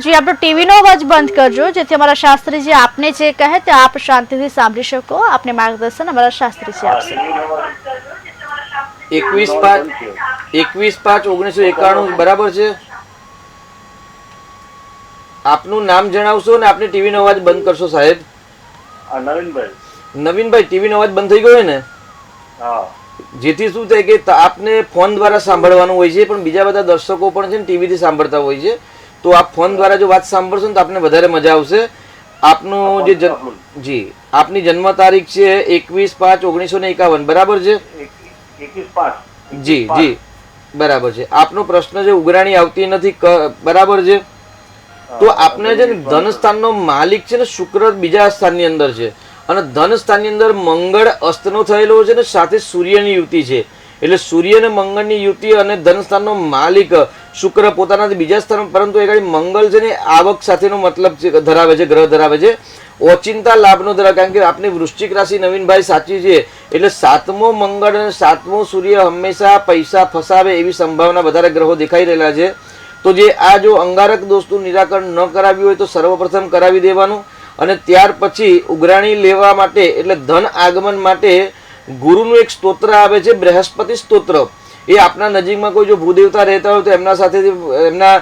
જી, આપણો ટીવીનો અવાજ બંધ કરજો, જેથી અમારા શાસ્ત્રીજી આપને જે કહે તે આપ શાંતિથી સાંભળી શકો. આપને માર્ગદર્શન અમારા શાસ્ત્રીજી આપશે. 21/5/1991 બરાબર છે. આપનું નામ જણાવશો ને આપની ટીવીનો અવાજ બંધ કરશો સાહેબ. નવીનભાઈ. નવીનભાઈ, ટીવીનો અવાજ બંધ થઈ ગયો ને? હા. જેથી શું થાય કે આપને ફોન દ્વારા સાંભળવાનું હોય છે, પણ બીજા બધા દર્શકો પણ છે ને ટીવીથી સાંભળતા હોય છે, તો આપ ફોન દ્વારા જો વાત સાંભળશો ને તો આપને વધારે મજા આવશે. આપનું જે જી આપની જન્મ તારીખ છે 21/5/1951 બરાબર છે? 21/5. જી જી બરાબર છે. આપનો પ્રશ્ન છે ઉઘરાણી આવતી નથી બરાબર છે? તો આપને છે ને ધન સ્થાનનો માલિક છે ને શુક્ર બીજા સ્થાનની અંદર છે અને ધન સ્થાનની અંદર મંગળ અસ્તનો થયેલો છે ને સાથે સૂર્યની યુતિ છે. એટલે સૂર્ય અને મંગળની યુતિ અને ધન સ્થાનનો માલિક શુક્ર પોતાનાથી બીજા સ્થાન, પરંતુ એ મંગળ છે ને આવક સાથેનો મતલબ ધરાવે છે, ગ્રહ ધરાવે છે, ઓચિંતા લાભનો ધરાવે. કારણ કે આપની વૃશ્ચિક રાશિ નવીનભાઈ સાચી છે. એટલે 7મો મંગળ અને 7મો સૂર્ય હંમેશા પૈસા ફસાવે એવી સંભાવના વધારે ગ્રહો દેખાઈ રહેલા છે. તો જે આ જો અંગારક દોષનું નિરાકરણ ન કરાવ્યું હોય તો સર્વપ્રથમ કરાવી દેવાનું અને ત્યાર પછી ઉઘરાણી લેવા માટે એટલે ધન આગમન માટે ગુરુનું એક સ્તોત્ર આવે છે, બૃહસ્પતિ સ્તોત્ર. એ આપના નજીકમાં કોઈ જો ભૂદેવતા રહેતા હોય તો એમના સાથે એમના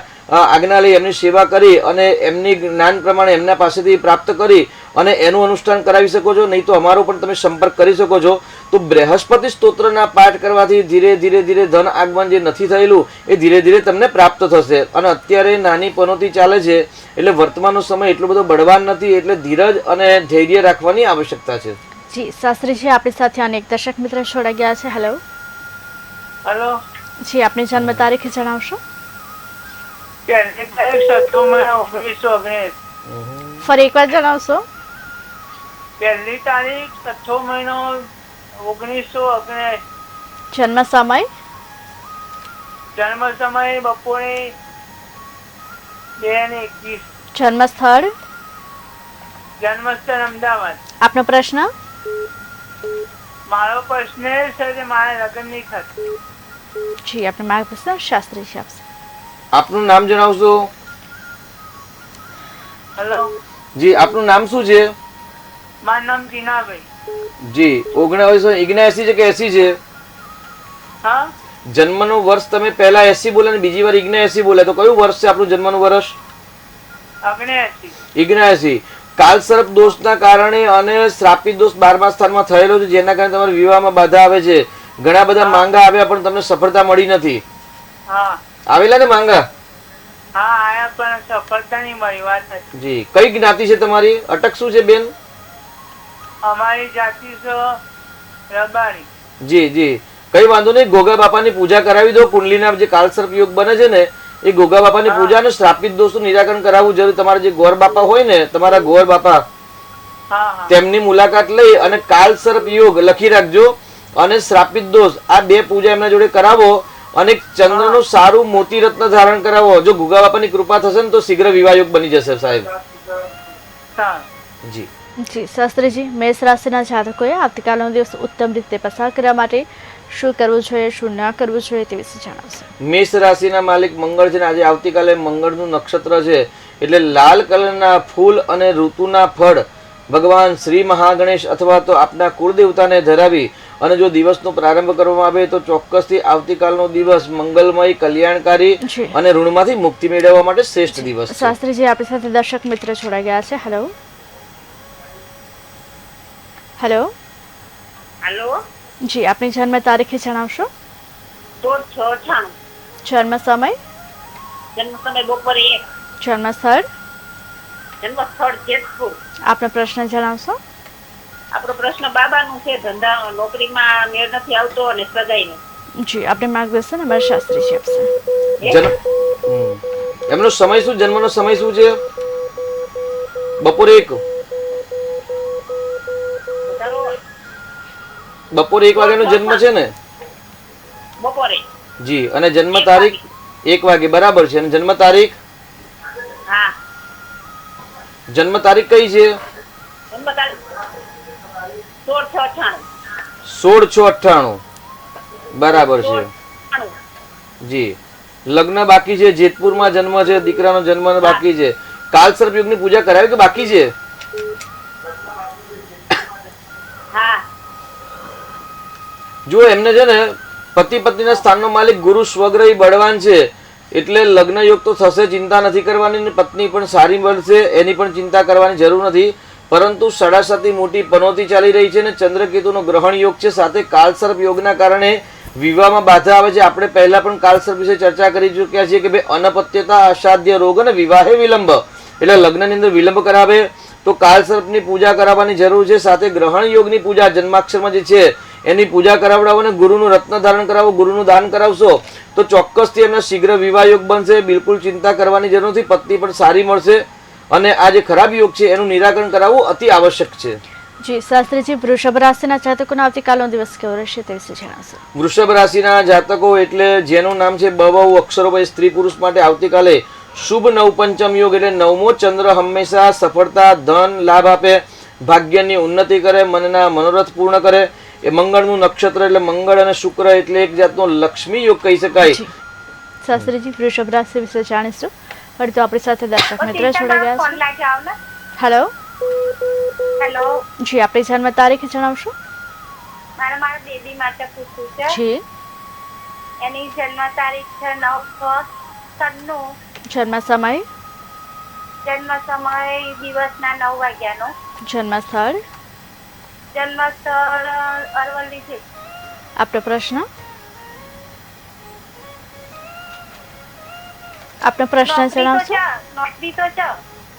આજ્ઞા લઈ એમની સેવા કરી અને એમની જ્ઞાન પ્રમાણે એમના પાસેથી પ્રાપ્ત કરી અને એનું અનુષ્ઠાન કરાવી શકો છો. નહીં તો અમારો પણ તમે સંપર્ક કરી શકો છો. તો બૃહસ્પતિ સ્તોત્રના પાઠ કરવાથી ધીરે ધીરે ધીરે ધન આગમન જે નથી થયેલું એ ધીરે ધીરે તમને પ્રાપ્ત થશે. અને અત્યારે નાની પનોતી ચાલે છે એટલે વર્તમાનનો સમય એટલો બધો બળવાન નથી, એટલે ધીરજ અને ધૈર્ય રાખવાની આવશ્યકતા છે. જી શાસ્ત્રીજી, આપણી સાથે અનેક દર્શક મિત્ર જોડાઈ ગયા છે. હેલો. હેલો. જી, આપની જન્મ તારીખ જણાવશો? 19/19. ફરી એકવાર જણાવશો? 1 તારીખ 6 મહિનો 1919. જન્મ સમય? જન્મ સમય બપોરે 2:21. જન્મ સ્થળ? જન્મ સ્થળ અમદાવાદ. આપનો પ્રશ્ન? મારો પ્રશ્ન એ છે કે મારે લગ્ન નહીં થતું. જી, આપણે માર્ગદર્શન શાસ્ત્રીજી આપશે. આપનું નામ જણાવશો? હેલો. જી, આપનું નામ શું છે? મારું નામ ટીનાભાઈ. જી, 1979 છે કે 80 છે? હા. જન્મનું વર્ષ તમે પહેલા 80 બોલ્યા અને બીજી વાર 79 બોલ્યા, તો કયું વર્ષ છે આપણું જન્મનું વર્ષ? 79. 79. કાલસર્પ દોષના કારણે અને શ્રાપિત દોષ 12મા સ્થાનમાં થયેલો છે, જેના કારણે તમારા વિવાહમાં બાધા આવે છે. ઘણા બધા માંગા આવ્યા પણ તમને સફળતા મળી નથી. હા. આવેલા ને માંગા? હા આયા પણ સફળતા નહીં મળી. વાત હતી. જી, કઈ જ્ઞાતિ છે તમારી? અટક શું છે બેન? અમારી જાતિ છે રબારી. જી જી, કઈ વાંધો નહીં. ગોગા બાપાની પૂજા કરાવી દો. કુંડલીના જે કાલસર્પ યોગ બને છે ને એ ગોગા બાપાની પૂજા અને શ્રાપિત દોષનું નિરાકરણ કરાવવું જરૂર. તમારા જે ગોર બાપા હોય ને, તમારા ગોર બાપા, તેમની મુલાકાત લઈ અને કાલસર્પ યોગ લખી રાખજો અને શ્રાપિત દોષ આ 2 પૂજા એમના જોડે કરાવો અને ચંદ્રનું સારું મોતી રત્ન ધારણ કરાવો. જો ગોગા બાપાની કૃપા થશે ને તો શીઘ્ર વિવાહ યોગ બની જશે સાહેબ. જી જી શાસ્ત્રીજી, મેષ રાશિના જાતકોએ આવતીકાલનો દિવસ ઉત્તમ રીતે પસાર કરવા માટે શું કરવું જોઈએ, શું ન કરવું જોઈએ તે વિશે જણાવશો? મેષ રાશિના માલિક મંગળ છે ને આજે આવતીકાલે મંગળનું નક્ષત્ર છે. એટલે લાલ કલરના ફૂલ અને ઋતુના ફળ ભગવાન શ્રી મહાગણેશ અથવા તો આપના કુળદેવતાને ધરાવી અને જો દિવસનો પ્રારંભ કરવામાં આવે તો ચોક્કસથી આવતીકાલનો દિવસ મંગલમય, કલ્યાણકારી અને ઋણમાંથી મુક્તિ મેળવવા માટે શ્રેષ્ઠ દિવસ છે. શાસ્ત્રીજી, આપણી સાથે દર્શક મિત્ર જોડાઈ ગયા છે. હેલો. હેલો. હેલો. જી, આપની જન્મ તારીખ જણાવશો? 16/6/98. જન્મ સમય? જન્મ સમય બપોરે 1. જન્મ સ્થળ? જન્મ સ્થળ જેતપુર. આપનો પ્રશ્ન જણાવશો? આપણો પ્રશ્ન બાબાનું છે. ધંધા નોકરીમાં મેળ નથી આવતો અને સગાઈનું. જી, આપણે માર્ગદર્શન અમારા શાસ્ત્રીજી આપશે. એમનો સમય શું? જન્મનો સમય શું છે? બપોરે 1. બપોરે 1 વાગ્યાનો જન્મ છે ને? બપોરે. જી, અને જન્મ તારીખ 1 વાગે બરાબર છે. અને જન્મ તારીખ? હા. જન્મ તારીખ કઈ છે? જન્મ તારીખ 16/6/98. 16/6/98 બરાબર છે. જી, લગ્ન બાકી છે. જેતપુરમાં જન્મ છે. દીકરાનો જન્મ બાકી છે. કાલસર્પ યોગની પૂજા કરાવી કે બાકી છે? હા. જો એમને છે ને પતિ પત્નીના સ્થાનનો માલિક ગુરુ સ્વગ્રહી બળવાન છે, એટલે લગ્ન યોગ તો થશે, ચિંતા નથી કરવાની. પત્ની પણ સારી મળશે, એની પણ ચિંતા કરવાની જરૂર નથી. પરંતુ 7.5 મોટી પનોતી ચાલી રહી છે અને ચંદ્રકેતુનો ગ્રહણ યોગ છે. સાથે કાલસર્પ યોગના કારણે વિવાહમાં બાધા આવે છે. આપણે પહેલા પણ કાલસર્પ વિશે ચર્ચા કરી ચૂક્યા છીએ કે ભાઈ અનપત્યતા, અસાધ્ય રોગ અને વિવાહે વિલંબ, એટલે લગ્નની અંદર વિલંબ કરાવે. તો કાળસર્પની પૂજા કરાવવાની જરૂર છે. સાથે ગ્રહણ યોગની પૂજા જન્માક્ષરમાં જે છે એની પૂજા કરાવડાવો અને ગુરુનું રત્ન ધારણ કરાવો, ગુરુનું દાન કરાવશો તો ચોક્કસથી એમને શીઘ્ર વિવાહ યોગ બનશે. બિલકુલ ચિંતા કરવાની જરૂર નથી. પત્ની પણ સારી મળશે અને આ જે ખરાબ યોગ છે એનું નિરાકરણ કરાવવું અતિ આવશ્યક છે. જી શાસ્ત્રીજી, વૃષભ રાશિના જાતકોનો આવતીકાલનો દિવસ કેવો રહેશે તે વિશે જણાવશો. વૃષભ રાશિના જાતકો એટલે જેનું નામ છે બ વ અક્ષરો પછી સ્ત્રી પુરુષ માટે આવતીકાલે શુભ નવપંચમ યોગ એટલે નવમો ચંદ્ર હંમેશા સફળતા, ધન, લાભ આપે, ભાગ્યની ઉન્નતિ કરે, મનના મનોરથ પૂર્ણ કરે. એ મંગળનું નક્ષત્ર એટલે મંગળ અને શુક્ર એટલે એક જાતનો લક્ષ્મી યોગ કહી શકાય. શાસ્ત્રીજી, વૃષભ રાશિ વિશે જાણીશું. પરંતુ આપણી સાથે દર્શક મિત્ર જોડાઈ ગયા છે. હેલો. હેલો, જી, આપણી જન્મ તારીખ જણાવશો. મારા બેબી માટે પૂછવું છે. જી. એની જન્મ તારીખ છે 9/6/93. જન્મ સમય. જન્મ સમય દિવસના 9 વાગ્યાનો. જન્મ સ્થળ. જન્મ સ્થળ અરવલ્લી છે. આપનો પ્રશ્ન. આપનો પ્રશ્ન જણાવશો. નોકરી તો છે,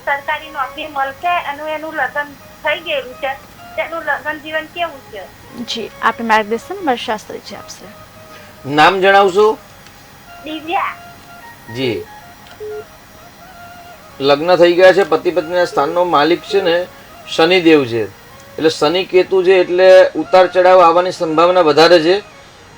સરકારી નોકરી મળશે. એનું લગ્ન થઈ ગયેલું છે. તેનું લગ્ન જીવન કેવું છે? જી, આપને માર્ગદર્શન અમારા શાસ્ત્રીજી આપશે. નામ જણાવશો. દિવ્યા. જી, લગ્ન થઈ ગયા છે. પતિ પત્નીના સ્થાનનો માલિક છે ને શનિદેવ છે. એટલે શનિ કેતુ છે એટલે ઉતાર ચઢાવ આવવાની સંભાવના વધારે છે.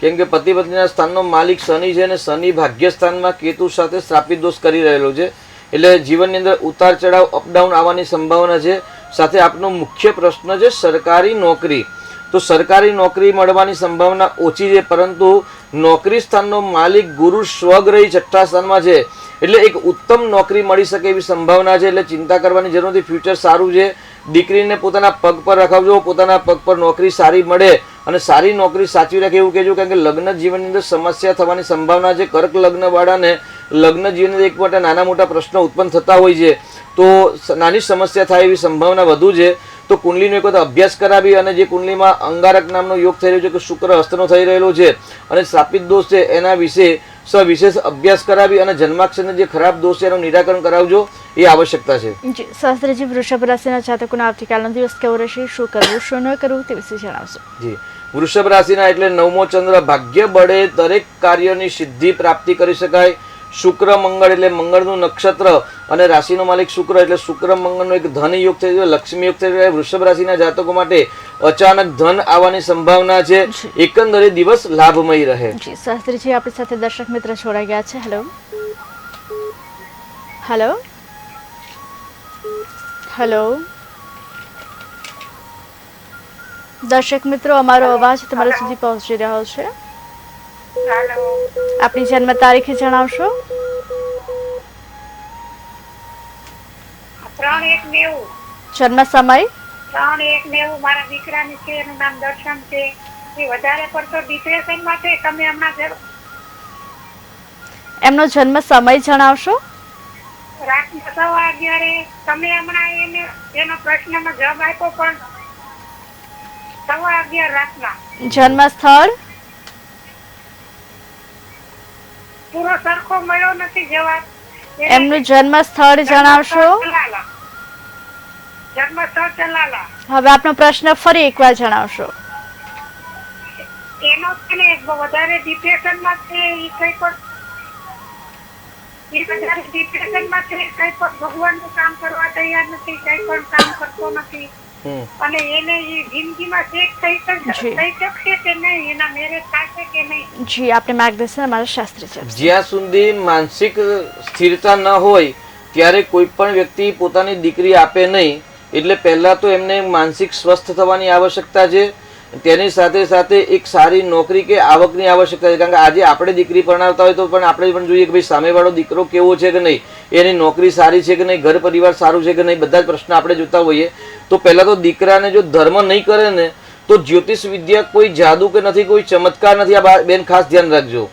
કેમ કે પતિ પત્નીના સ્થાનનો માલિક શનિ છે અને શનિ ભાગ્ય સ્થાનમાં કેતુ સાથે શ્રાપિત દોષ કરી રહેલો છે. એટલે જીવનની અંદર ઉતાર ચઢાવ અપડાઉન આવવાની સંભાવના છે. સાથે આપનો મુખ્ય પ્રશ્ન છે સરકારી નોકરી. તો સરકારી નોકરી મળવાની સંભાવના ઓછી છે, પરંતુ નોકરી સ્થાનનો માલિક ગુરુ સ્વગ્રહી છઠ્ઠા સ્થાનમાં છે. એટલે એક ઉત્તમ નોકરી મળી શકે એવી સંભાવના છે. એટલે ચિંતા કરવાની જરૂર નથી. ફ્યુચર સારું છે. દીકરીને પોતાના પગ પર રખાવજો. પોતાના પગ પર નોકરી સારી મળે અને સારી નોકરી સાચવી રાખે એવું કહેજો. કારણ કે લગ્ન જીવનની અંદર સમસ્યા થવાની સંભાવના છે. કર્ક લગ્ન વાળાને લગ્ન જીવનની એક માટે નાના મોટા પ્રશ્નો ઉત્પન્ન થતા હોય છે. તો નાની સમસ્યા થાય એવી સંભાવના વધુ છે. તો કુંડલીનો એક વખત અભ્યાસ કરાવી અને જે કુંડલીમાં અંગારક નામનો યોગ થઈ રહ્યો છે કે શુક્ર હસ્તનો થઈ રહેલો છે અને શ્રાપિત દોષ છે એના વિશે સવિશેષ અભ્યાસ કરાવી અને જન્માક્ષરના જે ખરાબ દોષ છે એનું નિરાકરણ કરાવજો એ આવશ્યકતા છે. જી શાસ્ત્રીજી, વૃષભ રાશિના જાતકોનો આવતીકાલનો દિવસ કેવો રહેશે, શું કરવું શું ન કરવું તે વિશે જણાવશો. જી, વૃષભ રાશિના એટલે નવમો ચંદ્ર ભાગ્ય બળે દરેક કાર્યની સિદ્ધિ પ્રાપ્તિ કરી શકાય. શુક્ર મંગળ એટલે મંગળનું નક્ષત્ર અને રાશિનો માલિક શુક્ર એટલે શુક્ર મંગળનો એક ધન યોગ થઈ ગયો, લક્ષ્મી યોગ થઈ ગયો. વૃષભ રાશિના જાતકો માટે અચાનક ધન આવવાની સંભાવના છે. એકંદરે દિવસ લાભમય રહે. જી શાસ્ત્રીજી, આપણી સાથે દર્શક મિત્ર જોડાઈ ગયા છે. હેલો. હેલો. હેલો. દર્શક મિત્રો, અમારો અવાજ તમારા સુધી પહોંચી રહ્યો છે. હેલો. આપની જન્મ તારીખ જણાવશો. 3/1/90. જન્મ સમય. 3/1/90. મારા દીકરાની છે, એનું નામ દર્શન છે. એ વધારે પડતો ડિપ્રેશનમાં છે. તમે હમણાં એમનો જન્મ સમય જણાવશો. રાતના 11:15. તમે હમણાં એનો પ્રશ્નનો જવાબ આપ્યો પણ 11:15 રાતના. જન્મ સ્થળ. પૂરો સરખો મળ્યો નથી જવાબ. એમનું જન્મ સ્થળ જણાવશો. જન્મ સ્થળ ચલાલા. હવે આપનો પ્રશ્ન ફરી એકવાર જણાવશો. એનો છે ને વધારે ડિપ્રેશનમાં છે. એ કઈ પણ વધારે ડિપ્રેશનમાં છે. કઈ પણ ભગવાનનું કામ કરવા તૈયાર નથી. કઈ પણ કામ કરતો નથી. અને એને જિંદગીમાં ચેક થઈ શકશે કે નહીં, એના મેરેજ થશે કે નહીં. જી, આપને માર્ગદર્શન અમારા શાસ્ત્રી છે. જ્યાં સુધી માનસિક સ્થિરતા ન હોય ત્યારે કોઈ પણ વ્યક્તિ પોતાની દીકરી આપે નહીં. એટલે પહેલા તો એમને માનસિક સ્વસ્થ થવાની આવશ્યકતા છે. તેની સાથે સાથે એક સારી નોકરી કે આવકની આવશ્યકતા છે. કારણ કે આજે આપણે દીકરી પરણાવતા હોય તો પણ આપણે પણ જોઈએ કે ભાઈ સામેવાળો દીકરો કેવો છે કે નહીં, એની નોકરી સારી છે કે નહીં, ઘર પરિવાર સારું છે કે નહીં, બધા જ પ્રશ્ન આપણે જોતા હોઈએ. તો પહેલા તો દીકરાને જો ધર્મ નહીં કરે ને તો જ્યોતિષ વિદ્યા કોઈ જાદુ કે નથી, કોઈ ચમત્કાર નથી. આ બેન ખાસ ધ્યાન રાખજો.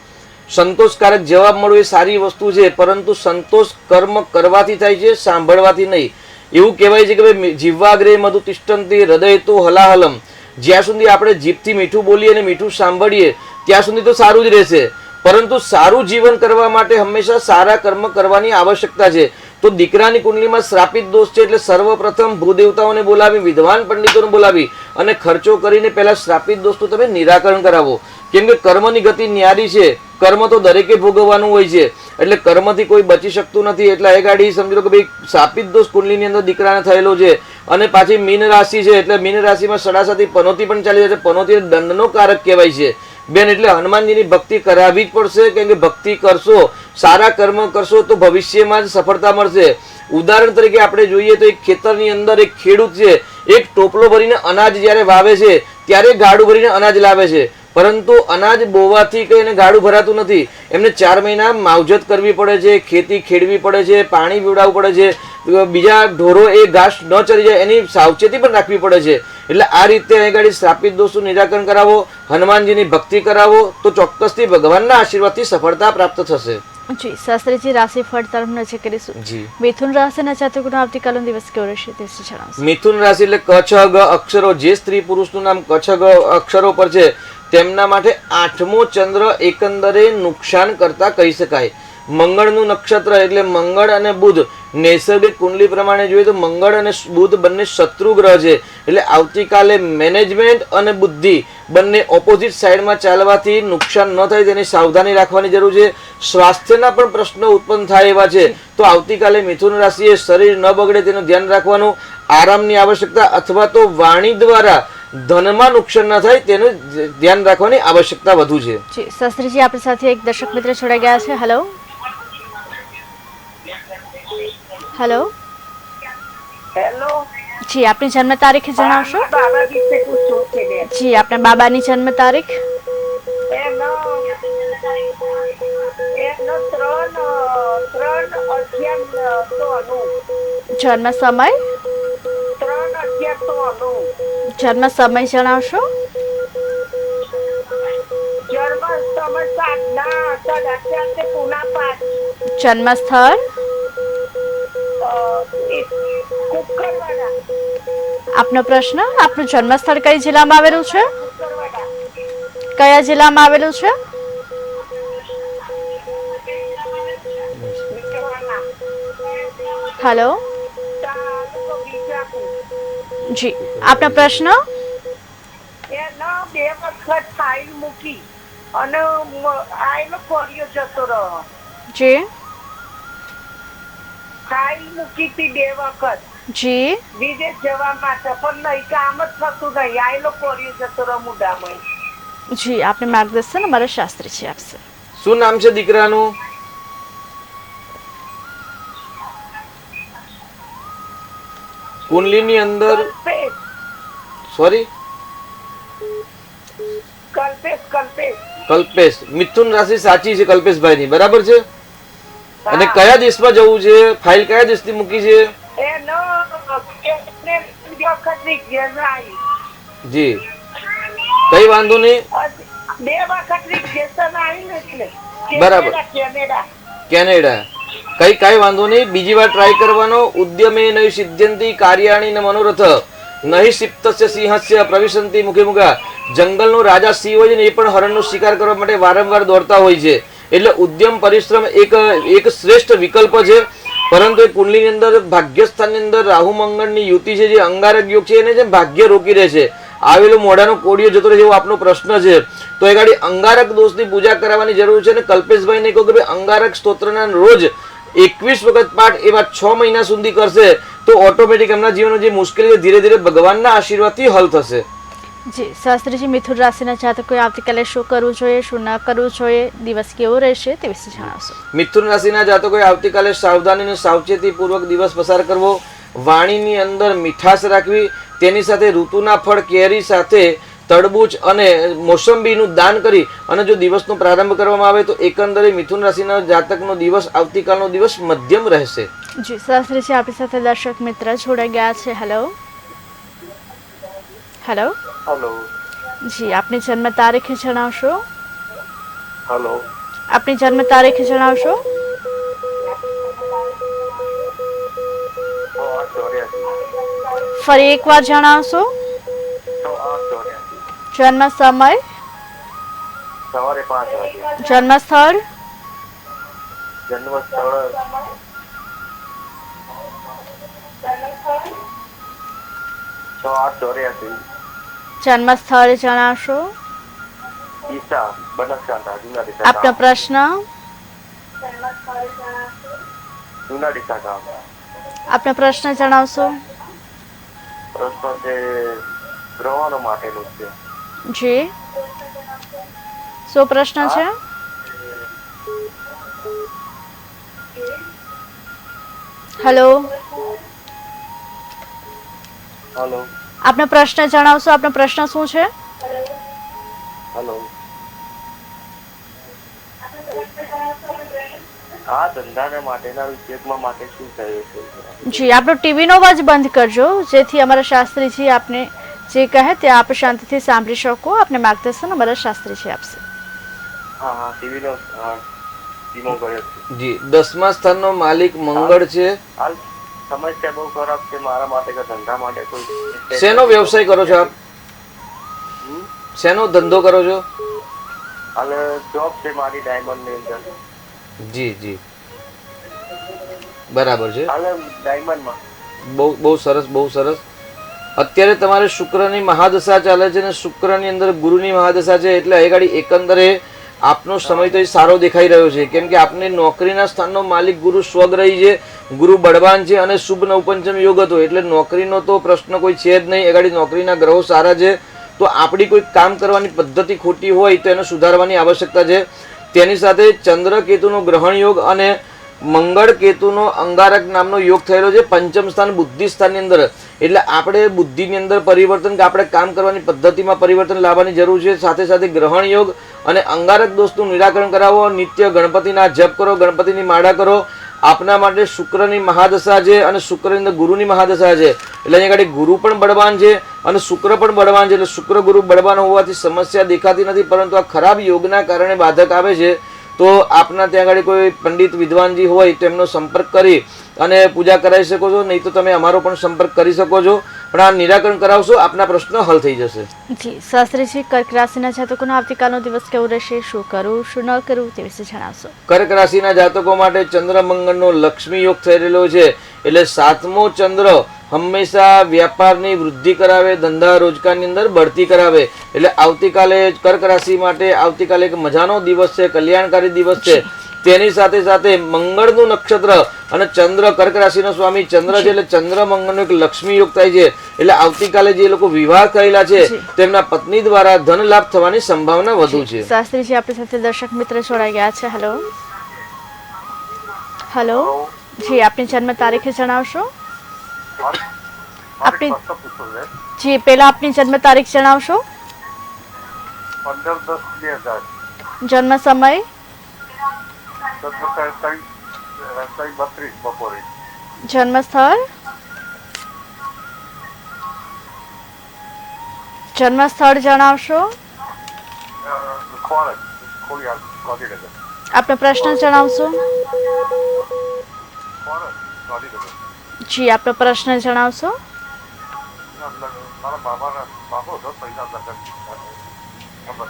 સંતોષકારક જવાબ મળવો એ સારી વસ્તુ છે, પરંતુ સંતોષ કર્મ કરવાથી થાય છે, સાંભળવાથી નહીં. એવું કહેવાય છે કે ભાઈ જીવાગ્રે મધુ તિષ્ઠંતિ હૃદય તો હલાહલમ. જ્યાં સુધી આપણે જીભથી મીઠું બોલીએ અને મીઠું સાંભળીએ ત્યાં સુધી તો સારું જ રહેશે, પરંતુ સારું જીવન કરવા માટે હંમેશા સારા કર્મ કરવાની આવશ્યકતા છે. તો દીકરાની કુંડલીમાં શ્રાપિત દોષ છે એટલે સર્વપ્રથમ ભૂદેવતાઓને બોલાવી, વિદ્વાન પંડિતોને બોલાવી અને ખર્ચો કરીને પહેલા શ્રાપિત દોષનું તમે નિરાકરણ કરાવો. કેમ કે કર્મની ગતિ ન્યારી છે, કર્મ તો દરેકે ભોગવવાનું હોય છે, એટલે કર્મથી કોઈ બચી શકતું નથી. એટલે એ ગાડી સમજો કે ભાઈ શાપિત દોષ કુંડલીની અંદર દીકરાને થયેલો છે અને પાછી મીન રાશિ છે, એટલે મીન રાશિમાં સડાસાથી પનોતી પણ ચાલી જાય છે. પનોતી દંડનો કારક કહેવાય છે બેન, એટલે હનુમાનજીની ભક્તિ કરાવવી જ પડશે. કેમ કે ભક્તિ કરશો, સારા કર્મ કરશો તો ભવિષ્યમાં જ સફળતા મળશે. ઉદાહરણ તરીકે આપણે જોઈએ તો એક ખેતરની અંદર એક ખેડૂત છે, એક ટોપલો ભરીને અનાજ જ્યારે વાવે છે ત્યારે ગાડું ભરીને અનાજ લાવે છે, પરંતુ અનાજ બોવાથી કઈ એને ગાડું ભરાતું નથી. એમને 4 મહિના માવજત કરવી પડે છે, ખેતી ખેડવી પડે છે, પાણી પીવડાવવું પડે છે, બીજા ઢોરો એ ઘાસ ન ચરી જાય એની સાવચેતી પણ રાખવી પડે છે. એટલે આ રીતે અહીં ગાડી શ્રાપિત દોષનું નિરાકરણ કરાવો, હનુમાનજીની ભક્તિ કરાવો તો ચોક્કસથી ભગવાનના આશીર્વાદથી સફળતા પ્રાપ્ત થશે. જી શાસ્ત્રીજી, રાશિફળ તરફ નજર કરીશું. જી, મિથુન રાશિના જાતકોનો આવતીકાલનો દિવસ કેવો રહેશે તે જણાવશો. મિથુન રાશિ એટલે ક છ ગ અક્ષરો, જે સ્ત્રી પુરુષનું નામ ક છ ગ અક્ષરો પર છે તેમના માટે 8મો ચંદ્ર એકંદરે નુકસાન કરતા કહી શકાય. મંગળનું નક્ષત્ર એટલે મંગળ અને બુધ નૈસર્ગિક કુંડલી પ્રમાણે જોઈએ તો મંગળ અને બુધ બંને શત્રુ ગ્રહ છે, એટલે આવતીકાલે મેનેજમેન્ટ અને બુદ્ધિ બંને ઓપોઝિટ સાઈડમાં ચાલવાથી નુકસાન ન થાય તેની સાવધાની રાખવાની જરૂર છે. સ્વાસ્થ્યના પણ પ્રશ્નો ઉત્પન્ન થાય એવા છે, તો આવતીકાલે મિથુન રાશિએ શરીર ન બગડે તેનું ધ્યાન રાખવાનું, આરામની આવશ્યકતા અથવા તો વાણી દ્વારા ધનમાં નુકસાન ન થાય તેનું ધ્યાન રાખવાની આવશ્યકતા વધુ છે. જી શાસ્ત્રીજી, આપણી સાથે એક દર્શક મિત્ર જોડાઈ ગયા છે. Hello hello. હેલો, જી, આપની જન્મ તારીખ જણાવશો. બાબા વિશે પૂછવું છે બેન. જી, આપના બાબાની જન્મ તારીખ. એનો 3/11/93. જન્મ સમય. 3/11/93. જન્મ સમય જણાવશો. જન્મ સમય સાધના પુના 5. જન્મ સ્થળ. કુકરવાડા. આપનો પ્રશ્ન. આપનું જન્મ સ્થળ કઈ જિલ્લામાં આવેલું છે? કુકરવાડા. કયા જિલ્લામાં આવેલું છે? હેલો. તાલુકો બીજાપુર. જી, આપનો પ્રશ્ન. એનો 2 વખત ફાઇલ મૂકી અને આયલો ફર્યો જતો રહ્યો. જી ફાઇલ મૂકી હતી 2 વખત જી વિદેશ જવા માટે, પણ નહીં, કામ જ થતું નહીં. આયલો ફર્યો જતો રહ્યો મુદ્દામાં. જી, આપને માર્ગદર્શન અમારા શાસ્ત્રીજી આપશે. શું નામ છે દીકરાનું? કુંડલીની અંદર કલ્પેશ. સોરી કલ્પેશ. મિથુન રાશિ સાચી છે કલ્પેશભાઈ ની, બરાબર છે. અને કયા દેશમાં જવું છે? ફાઇલ કયા દેશથી મૂકી છે? જી, કઈ વાંધો નહીં. 2 વખત રિજેક્શન આવી ને એટલે બરાબર. કેનેડા. કઈ વાંધો નહીં, બીજી વાર ટ્રાય કરવાનો. ઉદ્યમે નહિ સિદ્ધ્યંતિ કાર્યાણી ન મનોરથ નહિ સિપ્તસ્ય સિંહસ્ય પ્રવિશંતિ મુખે મુખા. જંગલનો રાજા સિંહ હોય છે ને એ પણ હરણનો શિકાર કરવા માટે વારંવાર દોડતા હોય છે, એટલે ઉદ્યમ પરિશ્રમ એક શ્રેષ્ઠ વિકલ્પ છે. પરંતુ એ કુંડલીની અંદર ભાગ્યસ્થાનની અંદર રાહુ મંગળની યુતિ છે, જે અંગારક યોગ છે એને જે ભાગ્ય રોકી રહે છે. આવેલો મોઢાનો કોડિયો જતો રહે એવો આપનો પ્રશ્ન છે, તો એ ગાડી અંગારક દોષની પૂજા કરાવવાની જરૂર છે. અને કલ્પેશભાઈને કહું કે ભાઈ અંગારક સ્તોત્રના રોજ 21 વખત પાઠ એવા 6 મહિના સુધી કરશે તો ઓટોમેટિક એમના જીવનની જે મુશ્કેલી ધીરે ધીરે ભગવાનના આશીર્વાદથી હલ થશે. જી શાસ્ત્રીજી, મિથુન રાશિના જાતકોએ આવતીકાલે શું કરવું જોઈએ, શું ન કરવું જોઈએ, દિવસ કેવો રહેશે તે વિશે જણાવશો. મિથુન રાશિના જાતકોએ આવતીકાલે સાવધાની અને સાવચેતીપૂર્વક દિવસ પસાર કરવો, વાણીની અંદર મીઠાશ રાખવી, તેની સાથે ઋતુના ફળ કેરી સાથે તરબૂચ અને મોસંબીનું દાન કરી અને જો દિવસનો પ્રારંભ કરવામાં આવે તો એકંદરે મિથુન રાશિના જાતકનો દિવસ આવતીકાલનો દિવસ મધ્યમ રહેશે. જી શાસ્ત્રીજી, આપણી સાથે દર્શક મિત્ર જોડાઈ ગયા છે. Hello hello. હેલો. જી, આપની જન્મ તારીખ જણાવશો. હેલો. આપની જન્મ તારીખ જણાવશો. 884. ફરી એકવાર જણાવશો. 884. જન્મ સમય. સવારે 5 વાગે. જન્મ સ્થળ. જન્મ સ્થળ 6:84 જન્મ સ્થળ જણાવશો? ઈસા બનાસકાંઠા જૂના આપનો ડીસા પ્રશ્ન? જૂના ડીસા ગામ. આપનો પ્રશ્ન જણાવશો? પ્રશ્ન છે ગ્રહણો માટેનું છે. જી, શું પ્રશ્ન છે? હેલો, હલો આપનો પ્રશ્ન જણાવશો? આપનો પ્રશ્ન શું છે? હલો આ ધંધાના માટેના વિષયમાં માટે શું થયું છે? જી, આપણો ટીવીનો અવાજ બંધ કરજો જેથી અમારા શાસ્ત્રીજી આપને જે કહે તે આપ શાંતિથી સાંભળી શકો. આપને માર્ગદર્શન અમારા શાસ્ત્રીજી આપશે. હા ટીવીનો ટીમો કર્યો છે. જી, 10મા સ્થાનનો માલિક મંગળ છે. હાલ સમસ્યા બહુ ખરાબ છે મારા માટે કે ધંધા માટે કોઈ શેનો વ્યવસાય કરો છો આપ? શેનો ધંધો કરો છો? હાલ જોબ છે મારી ડાયમંડ ની અંદર. જી જી, બરાબર છે. હાલ ડાયમંડ માં બહુ સરસ, બહુ સરસ. અત્યારે તમારે શુક્રની મહાદશા ચાલે છે અને શુક્રની અંદર ગુરુની મહાદશા છે, એટલે એ ગાડી એકંદરે આપનો સમય તો એ સારો દેખાઈ રહ્યો છે, કેમ કે આપને નોકરીના સ્થાનનો માલિક ગુરુ સ્વગ્રહી છે, ગુરુ બળવાન છે અને શુભ નવપંચમ યોગ હતો, એટલે નોકરીનો તો પ્રશ્ન કોઈ છે જ નહીં. એ ગાડી નોકરીના ગ્રહો સારા છે, તો આપણી કોઈ કામ કરવાની પદ્ધતિ ખોટી હોય તો એને સુધારવાની આવશ્યકતા છે. તેની સાથે ચંદ્ર કેતુનો ગ્રહણ યોગ અને મંગળ કેતુનો અંગારક નામનો યોગ થયેલો છે પંચમ સ્થાન બુદ્ધિ સ્થાનની અંદર. એટલે આપણે બુદ્ધિની અંદર પરિવર્તન કે આપણે કામ કરવાની પદ્ધતિમાં પરિવર્તન લાવવાની જરૂર છે. સાથે સાથે ગ્રહણ યોગ અને અંગારક દોષનું નિરાકરણ કરાવો. નિત્ય ગણપતિના જપ કરો, ગણપતિની માળા કરો. આપના માટે શુક્રની મહાદશા છે અને શુક્રની અંદર ગુરુની મહાદશા છે, એટલે અહીંયા આગળ ગુરુ પણ બળવાન છે અને શુક્ર પણ બળવાન છે. એટલે શુક્ર ગુરુ બળવાન હોવાથી સમસ્યા દેખાતી નથી, પરંતુ આ ખરાબ યોગના કારણે બાધક આવે છે. તો આપના ત્યાં આગળ કોઈ પંડિત વિદ્વાનજી હોય તો એમનો સંપર્ક કરી અને પૂજા કરાવી શકો છો, નહીં તો તમે અમારો પણ સંપર્ક કરી શકો છો. પણ આ નિરાકરણ કરાવશો, આપના પ્રશ્ન હલ થઈ જશે. જી, શાસ્ત્રીજી કર્ક રાશિના જાતકોનો આવતીકાલનો દિવસ કેવો રહેશે, શું કરવું શું ન કરવું તે વિશે જણાવશો? કર્ક રાશિના જાતકો માટે ચંદ્ર મંગળનો લક્ષ્મી યોગ થઈ રહેલો છે, એટલે 7મો ચંદ્ર હંમેશા વ્યાપારની વૃદ્ધિ કરાવે, ધંધા રોજગારની અંદર બઢતી કરાવે. એટલે આવતીકાલે કર્ક રાશિ માટે આવતીકાલે એક મજાનો દિવસ છે, કલ્યાણકારી દિવસ છે. તેની સાથે સાથે મંગળનું નક્ષત્ર અને ચંદ્ર, કર્ક રાશિનો સ્વામી ચંદ્ર છે, એટલે ચંદ્ર મંગળનો એક લક્ષ્મી યોગ થાય છે. એટલે આવતીકાલે જે લોકો વિવાહ કરેલા છે તેમના પત્ની દ્વારા ધન લાભ થવાની સંભાવના વધુ છે. શાસ્ત્રીજી આપણી સાથે દર્શક મિત્ર જોડાઈ ગયા છે. હેલો હેલો, જી, આપની જન્મ તારીખ જણાવશો? આપની જી, પહેલા આપની જન્મ તારીખ જણાવશો? 15/10/2000 જન્મ સમય? 32 બપોરે. જન્મ સ્થળ? જન્મ સ્થળ જણાવશો? ખોડિયાર ગાંધીનગર. આપનો પ્રશ્ન જણાવશો? ગાંધીનગર. જી, આપનો પ્રશ્ન જણાવશો? મારા બાબો હતો પૈસા ખબર.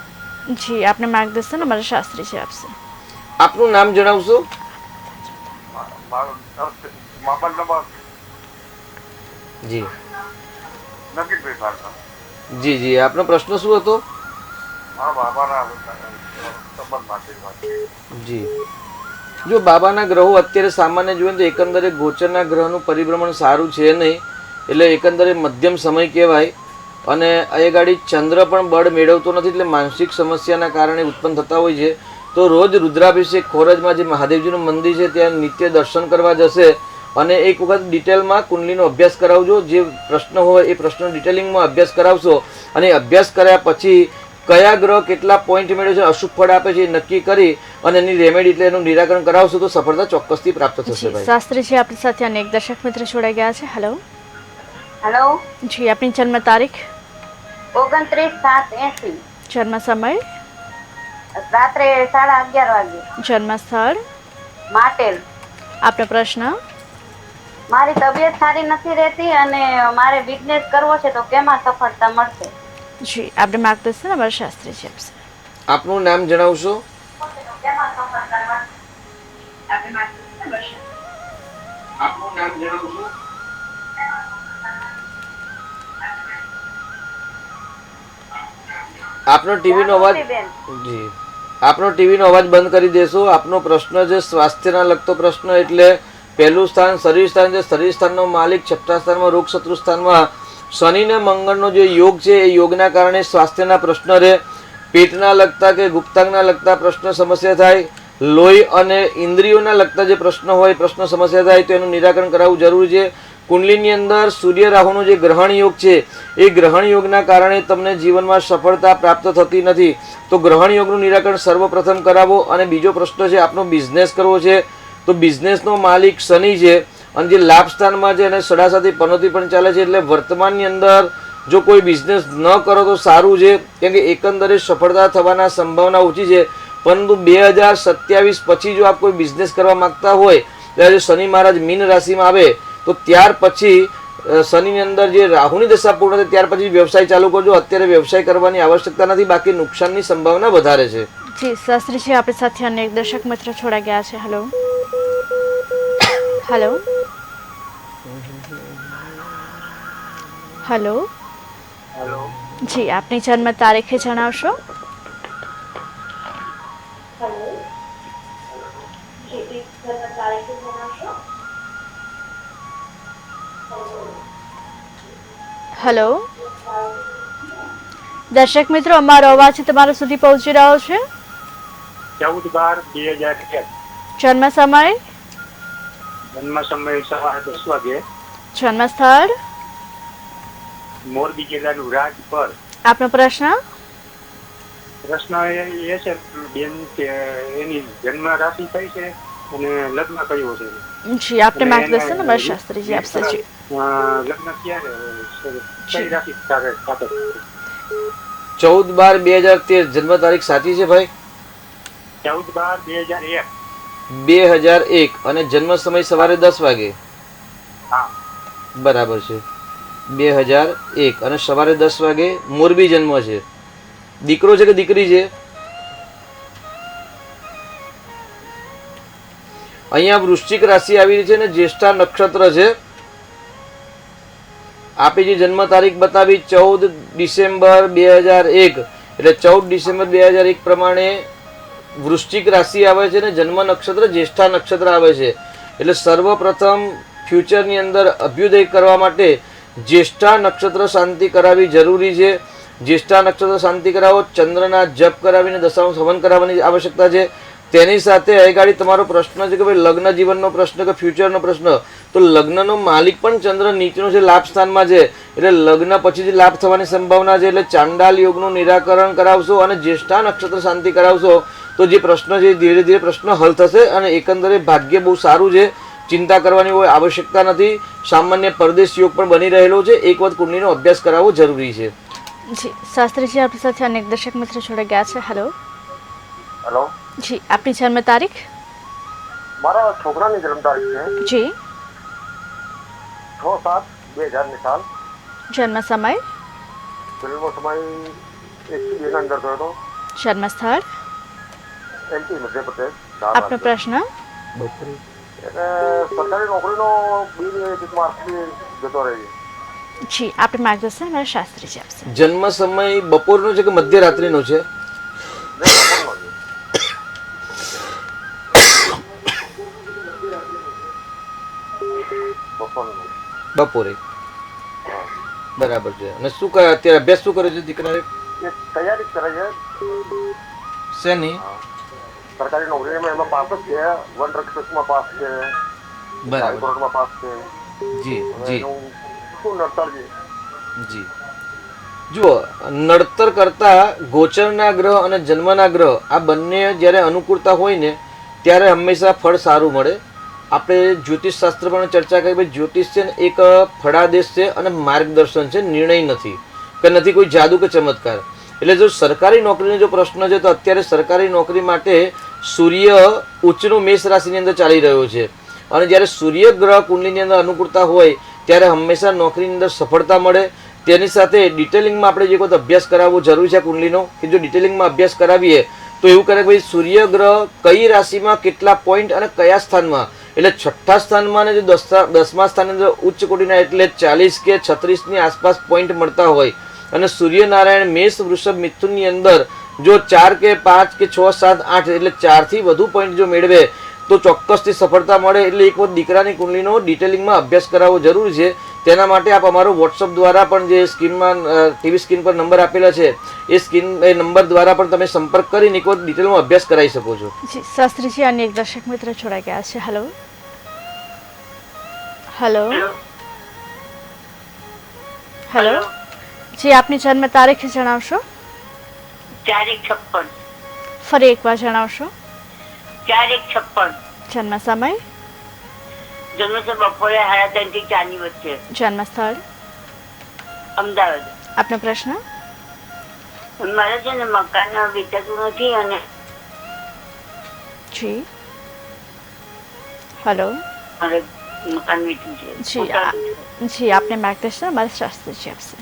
જી, આપને માર્ગદર્શન અમારા શાસ્ત્રીજી આપશે. આપનું નામ જણાવશો? મોબાઈલ નંબર જી નક્કી ભાઈ. જી જી, આપનો પ્રશ્ન શું હતો? મારા બાબાના સંબંધ માટે. જી, જો બાબાના ગ્રહો અત્યારે સામાન્ય જોઈએ તો એકંદરે ગોચરના ગ્રહનું પરિભ્રમણ સારું છે નહીં, એટલે એકંદરે મધ્યમ સમય કહેવાય. અને એ ગાડી ચંદ્ર પણ બળ મેળવતો નથી, એટલે માનસિક સમસ્યાના કારણે ઉત્પન્ન થતા હોય છે. તો રોજ રુદ્રાભિષેક ખોરજમાં જે મહાદેવજીનું મંદિર છે ત્યાં નિત્ય દર્શન કરવા જશે અને એક વખત ડિટેલમાં કુંડલીનો અભ્યાસ કરાવજો. જે પ્રશ્ન હોય એ પ્રશ્ન ડિટેલિંગમાં અભ્યાસ કરાવશો અને અભ્યાસ કર્યા પછી કયા ગ્રહ કેટલા પોઈન્ટ મેળવે છે, અશુભ ફળ આપે છે એ નક્કી કરી અને એની રેમેડી એટલે એનું નિરાકરણ કરાવશો તો સફળતા ચોક્કસથી પ્રાપ્ત થશે. ભાઈ શાસ્ત્રીજી આપણી સાથે અનેક દર્શક મિત્ર જોડાઈ ગયા છે. હેલો હેલો, જી, આપની જન્મ તારીખ? 29/7/80. જન્મ સમય? રાત્રે 11:30 વાગે. જન્મ સ્થળ? માટેલ. આપનો પ્રશ્ન? મારી તબિયત સારી નથી રહેતી અને મારે બિઝનેસ કરવો છે તો કેમાં સફળતા મળશે? જી, આપણે માર્ગદર્શન અમારા શાસ્ત્રીજી આપશે. આપનું નામ જણાવશો? આપનું નામ જણાવશો? આપનો ટીવીનો અવાજ બેન જી આપનો ટીવીનો અવાજ બંધ કરી દેશો. આપનો પ્રશ્ન છે સ્વાસ્થ્યના લગતો પ્રશ્ન, એટલે પહેલું સ્થાન શરીર સ્થાન છે. શરીર સ્થાનનો માલિક છઠ્ઠા સ્થાનમાં રોગ શત્રુ સ્થાનમાં શનિ ને મંગળનો જે યોગ છે એ યોગના કારણે સ્વાસ્થ્યના પ્રશ્ન રહે. પેટના લગતા કે ગુપ્તાંગના લગતા પ્રશ્ન સમસ્યા થાય, લોહી અને ઇન્દ્રિયોના લગતા જે પ્રશ્ન હોય પ્રશ્ન સમસ્યા થાય તો એનું નિરાકરણ કરાવવું જરૂરી છે. કુંડલીની અંદર સૂર્ય રાહુનો જે ગ્રહણ યોગ છે એ ગ્રહણ યોગના કારણે તમને જીવનમાં સફળતા પ્રાપ્ત થતી નથી. તો ગ્રહણ યોગનું નિરાકરણ સર્વપ્રથમ કરાવો. અને બીજો પ્રશ્ન છે આપનો બિઝનેસ કરવો છે, તો બિઝનેસનો માલિક શનિ છે અને જે લાભ સ્થાનમાં છે અને સડાસાથી પનોતી પણ ચાલે છે, એટલે વર્તમાનની અંદર જો કોઈ બિઝનેસ ન કરો તો સારું છે, કેમ કે એકંદરે સફળતા થવાના સંભાવના ઓછી છે. પરંતુ 2027 પછી જો આપ કોઈ બિઝનેસ કરવા માંગતા હોય ત્યારે શનિ મહારાજ મીન રાશિમાં આવે તો ત્યાર પછી શનિની અંદર જે રાહુની દશા પૂર્ણ થાય ત્યાર પછી વ્યવસાય ચાલુ કરજો. અત્યારે વ્યવસાય કરવાની આવશ્યકતા નથી, બાકી નુકસાનની સંભાવના વધારે છે. જી શાસ્ત્રીજી, આપણી સાથે અન્ય એક દર્શક મિત્ર જોડા ગયા છે. હેલો હેલો હેલો જી, આપની જન્મ તારીખે જણાવશો? હેલો દર્શક મિત્રો, અમારો અવાજ તમારા સુધી પહોંચી રહ્યો છે? 14/12/2001 જન્મ સમય? જન્મ સમય સવારે 10 વાગે, જન્મ સ્થળ? મોરબી જિલ્લાનું રાજપર. આપનો પ્રશ્ન? પ્રશ્ન એ છે બેન કે એની જન્મ રાશિ કઈ છે અને લગ્ન કયું છે? જી, આપને માર્ગદર્શન અમારા શાસ્ત્રીજી આપશે. જી, લગ્ન ક્યારે કઈ રાશિ સાથે? 14/12/2013 જન્મ તારીખ સાચી છે ભાઈ? 14/12/2001. 2001 અને જન્મ સમય સવારે 10 વાગે. હા બરાબર છે. 2001 અને સવારે 10 વાગે મોરબી જન્મ છે. દીકરો છે કે દીકરી છે? અહીંયા વૃશ્ચિક રાશિ આવી રહી છે ને જ્યેષ્ઠા નક્ષત્ર છે. આપે જે જન્મ તારીખ બતાવી 14 ડિસેમ્બર 2001, એટલે 14 ડિસેમ્બર 2001 પ્રમાણે વૃશ્ચિક રાશિ આવે છે ને જન્મ નક્ષત્ર જ્યેષ્ઠા નક્ષત્ર આવે છે. એટલે સર્વપ્રથમ ફ્યુચરની અંદર અભ્યુદય કરવા માટે જ્યેષ્ઠા નક્ષત્ર શાંતિ કરાવવી જરૂરી છે. જ્યેષ્ઠા નક્ષત્ર શાંતિ કરાવો, ચંદ્રના જપ કરાવીને દશાંશ હવન કરાવવાની આવશ્યકતા છે. તેની સાથે આગળ તમારો પ્રશ્ન છે કે ભાઈ લગ્ન જીવનનો પ્રશ્ન કે ફ્યુચરનો પ્રશ્ન, તો લગ્નનો માલિક પણ ચંદ્ર નીચનો છે, લાભ સ્થાનમાં છે, એટલે લગ્ન પછીથી લાભ થવાની સંભાવના છે. એટલે ચાંડાલ યોગનું નિરાકરણ કરાવશો અને જ્યેષ્ઠા નક્ષત્ર શાંતિ કરાવશો તો જે પ્રશ્ન છે ધીરે ધીરે પ્રશ્ન હલ થશે અને એકંદરે ભાગ્ય બહુ સારું છે. ચિંતા કરવાની કોઈ આવશ્યકતા નથી. સામાન્ય પરદેશ યોગ પણ બની રહેલો છે. એક વખત કુંડલીનો અભ્યાસ કરાવવો જરૂરી છે. જી શાસ્ત્રીજી, આપણી સાથે અનેક દર્શક મિત્ર જોડે ગયા છે. હેલો હેલો, જી, આપની જન્મ તારીખ? મારા છોકરાની જન્મ તારીખ છે જી, 6/7/2000 સાલ. જન્મ સમય? જન્મ સમય 1 થી 2 ના અંદર થયો હતો. જન્મ સ્થળ? એમપી મધ્યપ્રદેશ. આપનો પ્રશ્ન? એટલે સરકારી નોકરીનો બિલ માર્ક્સથી જતો રહે છે. જી, આપણે માર્ગદર્શન અમારા શાસ્ત્રીજી આપશે. જન્મ સમય બપોરનો છે કે મધ્યરાત્રિનો છે? બપોરે. બરાબર છે. અને શું કરે અત્યારે? અભ્યાસ શું કરે છે દીકરાએ? તૈયારી કરે છે શેની? સરકારી નોકરીમાં. એમાં પાસ જ છે, વન રક્ષકમાં પાસ છે, બરાબર. હાઈકોર્ટમાં પાસ છે. જી જી શું નડતર છે? જી જુઓ, નડતર કરતા ગોચરના ગ્રહ અને જન્મના ગ્રહ આ બંને જ્યારે અનુકૂળતા હોય ને ત્યારે હંમેશા ફળ સારું મળે. આપણે જ્યોતિષ શાસ્ત્ર પણ ચર્ચા કરી, ભાઈ જ્યોતિષ છે ને એક ફળાદેશ છે અને માર્ગદર્શન છે, નિર્ણય નથી કે નથી કોઈ જાદુ કે ચમત્કાર. એટલે જો સરકારી નોકરીનો જો પ્રશ્ન છે તો અત્યારે સરકારી નોકરી માટે સૂર્ય ઉચ્ચનું મેષ રાશિની અંદર ચાલી રહ્યો છે અને જ્યારે સૂર્ય ગ્રહ કુંડલીની અંદર અનુકૂળતા હોય ત્યારે હંમેશા નોકરીની અંદર સફળતા મળે. તેની સાથે ડિટેલિંગમાં આપણે જે કોઈ અભ્યાસ કરાવવો જરૂરી છે કુંડલીનો, કે જો ડિટેલિંગમાં અભ્યાસ કરાવીએ તો એવું કરે ભાઈ સૂર્ય ગ્રહ કઈ રાશિમાં કેટલા પોઈન્ટ અને કયા સ્થાનમાં, એટલે છઠ્ઠા સ્થાનમાં અને જો 10મા સ્થાનની અંદર ઉચ્ચ કોટીના એટલે 40 કે 36ની આસપાસ પોઈન્ટ મળતા હોય અને સૂર્યનારાયણ મેષ વૃષભ મિથુનની અંદર જો 4 કે 5 કે 6 7 8 એટલે 4 થી વધુ પોઈન્ટ જો મેળવે તો ચોક્કસથી સફળતા મળે. એટલે એક વખત દીકરાની કુંડલીનો ડિટેલિંગમાં અભ્યાસ કરાવવો જરૂરી છે. તેના માટે આપ અમારો વોટ્સઅપ દ્વારા પણ જે સ્ક્રીનમાં ટીવી સ્ક્રીન પર નંબર આપેલા છે એ નંબર દ્વારા પણ તમે સંપર્ક કરીને એક વખત ડિટેલમાં અભ્યાસ કરાવી શકો છો. જી શાસ્ત્રીજી, અન્ય એક દર્શક મિત્ર જોડાઈ ગયા છે. હેલો હેલો હેલો જી, આપની જન્મ તારીખ જણાવશો? 4/1/56. ફરી એકવાર જણાવશો? 4/1/56. જન્મ સમય? જન્મ છે બપોરે 3:30 થી 4 ની વચ્ચે. જન્મ સ્થળ? અમદાવાદ. આપનો પ્રશ્ન? મારે છે ને મકાન વેચાતું નથી અને જી હેલો મારે મકાન વેચવું છે. જી આપને માર્ગદર્શન અમારા શાસ્ત્રીજી આપશે.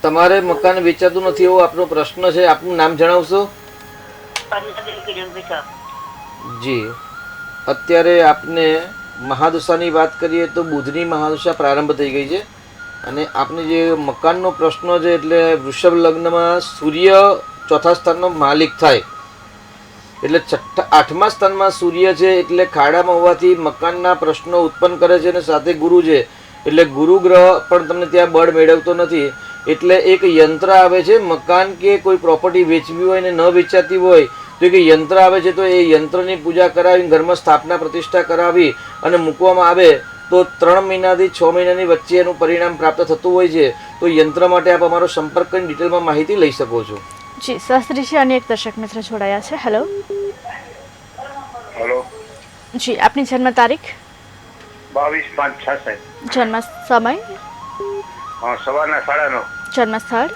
તમારે મકાન વેચાતું નથી એવો આપનો પ્રશ્ન છે. આપનું નામ જણાવશો? જી, અત્યારે આપને મહાદશાની વાત કરીએ તો બુધની મહાદશા પ્રારંભ થઈ ગઈ છે અને આપને જે મકાનનો પ્રશ્ન છે એટલે વૃષભ લગ્નમાં સૂર્ય ચોથા સ્થાનનો માલિક થાય એટલે 8મા સ્થાનમાં સૂર્ય છે એટલે ખાડામાં હોવાથી મકાનના પ્રશ્નો ઉત્પન્ન કરે છે અને સાથે ગુરુ છે એટલે ગુરુ ગ્રહ પણ તમને ત્યાં બળ મેળવતો નથી. એટલે એક યંત્ર આવે છે, મકાન કે કોઈ પ્રોપર્ટી વેચવી હોય ને ન વેચાતી હોય તો એક યંત્ર આવે છે, તો એ યંત્રની પૂજા કરાવી ઘરમાં સ્થાપના પ્રતિષ્ઠા કરાવી અને મૂકવામાં આવે તો 3 મહિનાથી 6 મહિનાની વચ્ચે એનું પરિણામ પ્રાપ્ત થતું હોય છે. તો યંત્ર માટે આપ અમારો સંપર્ક કરીને ડિટેલમાં માહિતી લઈ શકો છો. જી શાસ્ત્રીજી, અન્ય એક દર્શક મિત્ર જોડાયા છે. હેલો હેલો જી, આપની જન્મ તારીખ? 22/5/66. જન્મ સમય? સવારના 9:30. જન્મ સ્થળ?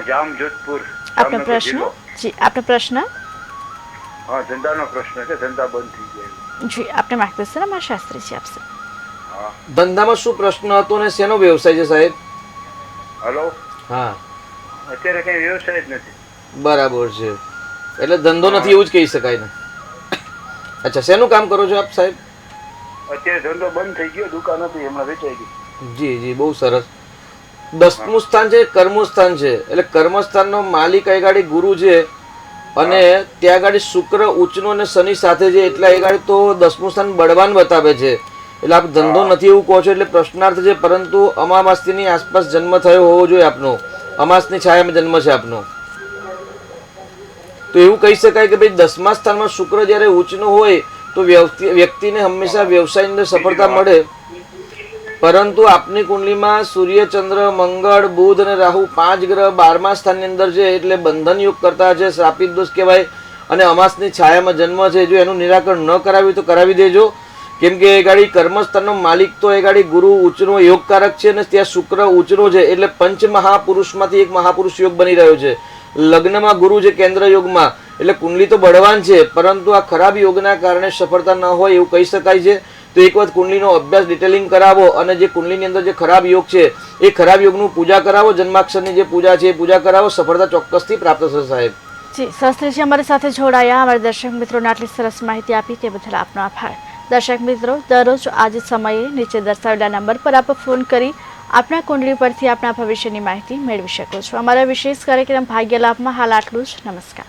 જામ જોધપુર. આપનો પ્રશ્ન? જી આપનો પ્રશ્ન? ધંધાનો પ્રશ્ન છે, ધંધા બંધ થઈ ગયા. જી આપને માર્ગદર્શન અમારા શાસ્ત્રીજી આપશે. ધંધામાં શું પ્રશ્ન હતો ને શેનો વ્યવસાય છે સાહેબ? હેલો હા, અત્યારે કઈ વ્યવસાય જ નથી. બરાબર છે, એટલે ધંધો નથી એવું જ કહી શકાય ને. અચ્છા, શેનું કામ કરો છો આપ સાહેબ? અત્યારે ધંધો બંધ થઈ ગયો, દુકાન હતી હમણાં વેચાઈ ગઈ. જી જી, બહુ સરસ. 10મું સ્થાન છે, કર્મનું સ્થાન છે એટલે કર્મસ્થાનનો માલિક એ ગાડી ગુરુ છે અને ત્યાં ગાડી શુક્ર ઉચ્ચનો અને શનિ સાથે છે એટલે એ ગાડી તો 10મું સ્થાન બળવાન બતાવે છે. એટલે આપ ધંધો નથી એવું કહો છો એટલે પ્રશ્નાર્થ છે, પરંતુ અમાવાસ્યની આસપાસ જન્મ થયો હોવો જોઈએ આપનો. અમાસની છાયામાં જન્મ છે આપનો, તો એવું કહી શકાય કે ભાઈ 10મા સ્થાનમાં શુક્ર જ્યારે ઉચ્ચનો હોય તો વ્યક્તિને હંમેશા વ્યવસાયની અંદર સફળતા મળે. પરંતુ આપની કુંડલીમાં સૂર્ય, ચંદ્ર, મંગળ, બુધ અને રાહુ 5 ગ્રહ 12મા સ્થાનની અંદર છે એટલે બંધન યુગ કરતા છે, શ્રાપિત દોષ કહેવાય અને અમાસની છાયામાં જન્મ છે. જો એનું નિરાકરણ ન કરાવ્યું તો કરાવી દેજો, કેમ કે એ ગાડી કર્મસ્થાનનો માલિક તો એ ગાડી ગુરુ ઉચ્ચનો યોગકારક છે અને ત્યાં શુક્ર ઉચ્ચનો છે એટલે પંચ મહાપુરુષમાંથી એક મહાપુરુષ યોગ બની રહ્યો છે. લગ્નમાં ગુરુ છે કેન્દ્ર યોગમાં એટલે કુંડલી તો બળવાન છે, પરંતુ આ ખરાબ યોગના કારણે સફળતા ન હોય એવું કહી શકાય છે. તો એક વખત કુંડલીનો અભ્યાસ ડિટેલિંગ કરાવો અને જે કુંડલીની અંદર જે ખરાબ યોગ છે એ ખરાબ યોગનું પૂજા કરાવો, જન્માક્ષરની જે પૂજા છે એ પૂજા કરાવો, સફળતા ચોક્કસથી પ્રાપ્ત થશે સાહેબ. જી શાસ્ત્રીજી અમારી સાથે જોડાયા, અમારા દર્શક મિત્રોને આટલી સરસ માહિતી આપી તે બદલ આપનો આભાર. દર્શક મિત્રો, દરરોજ આ જ સમયે નીચે દર્શાવેલા નંબર પર આપ ફોન કરી આપના કુંડલી પરથી આપના ભવિષ્યની માહિતી મેળવી શકો છો. અમારા વિશેષ કાર્યક્રમ ભાગ્ય લાભમાં હાલ આટલું જ. નમસ્કાર.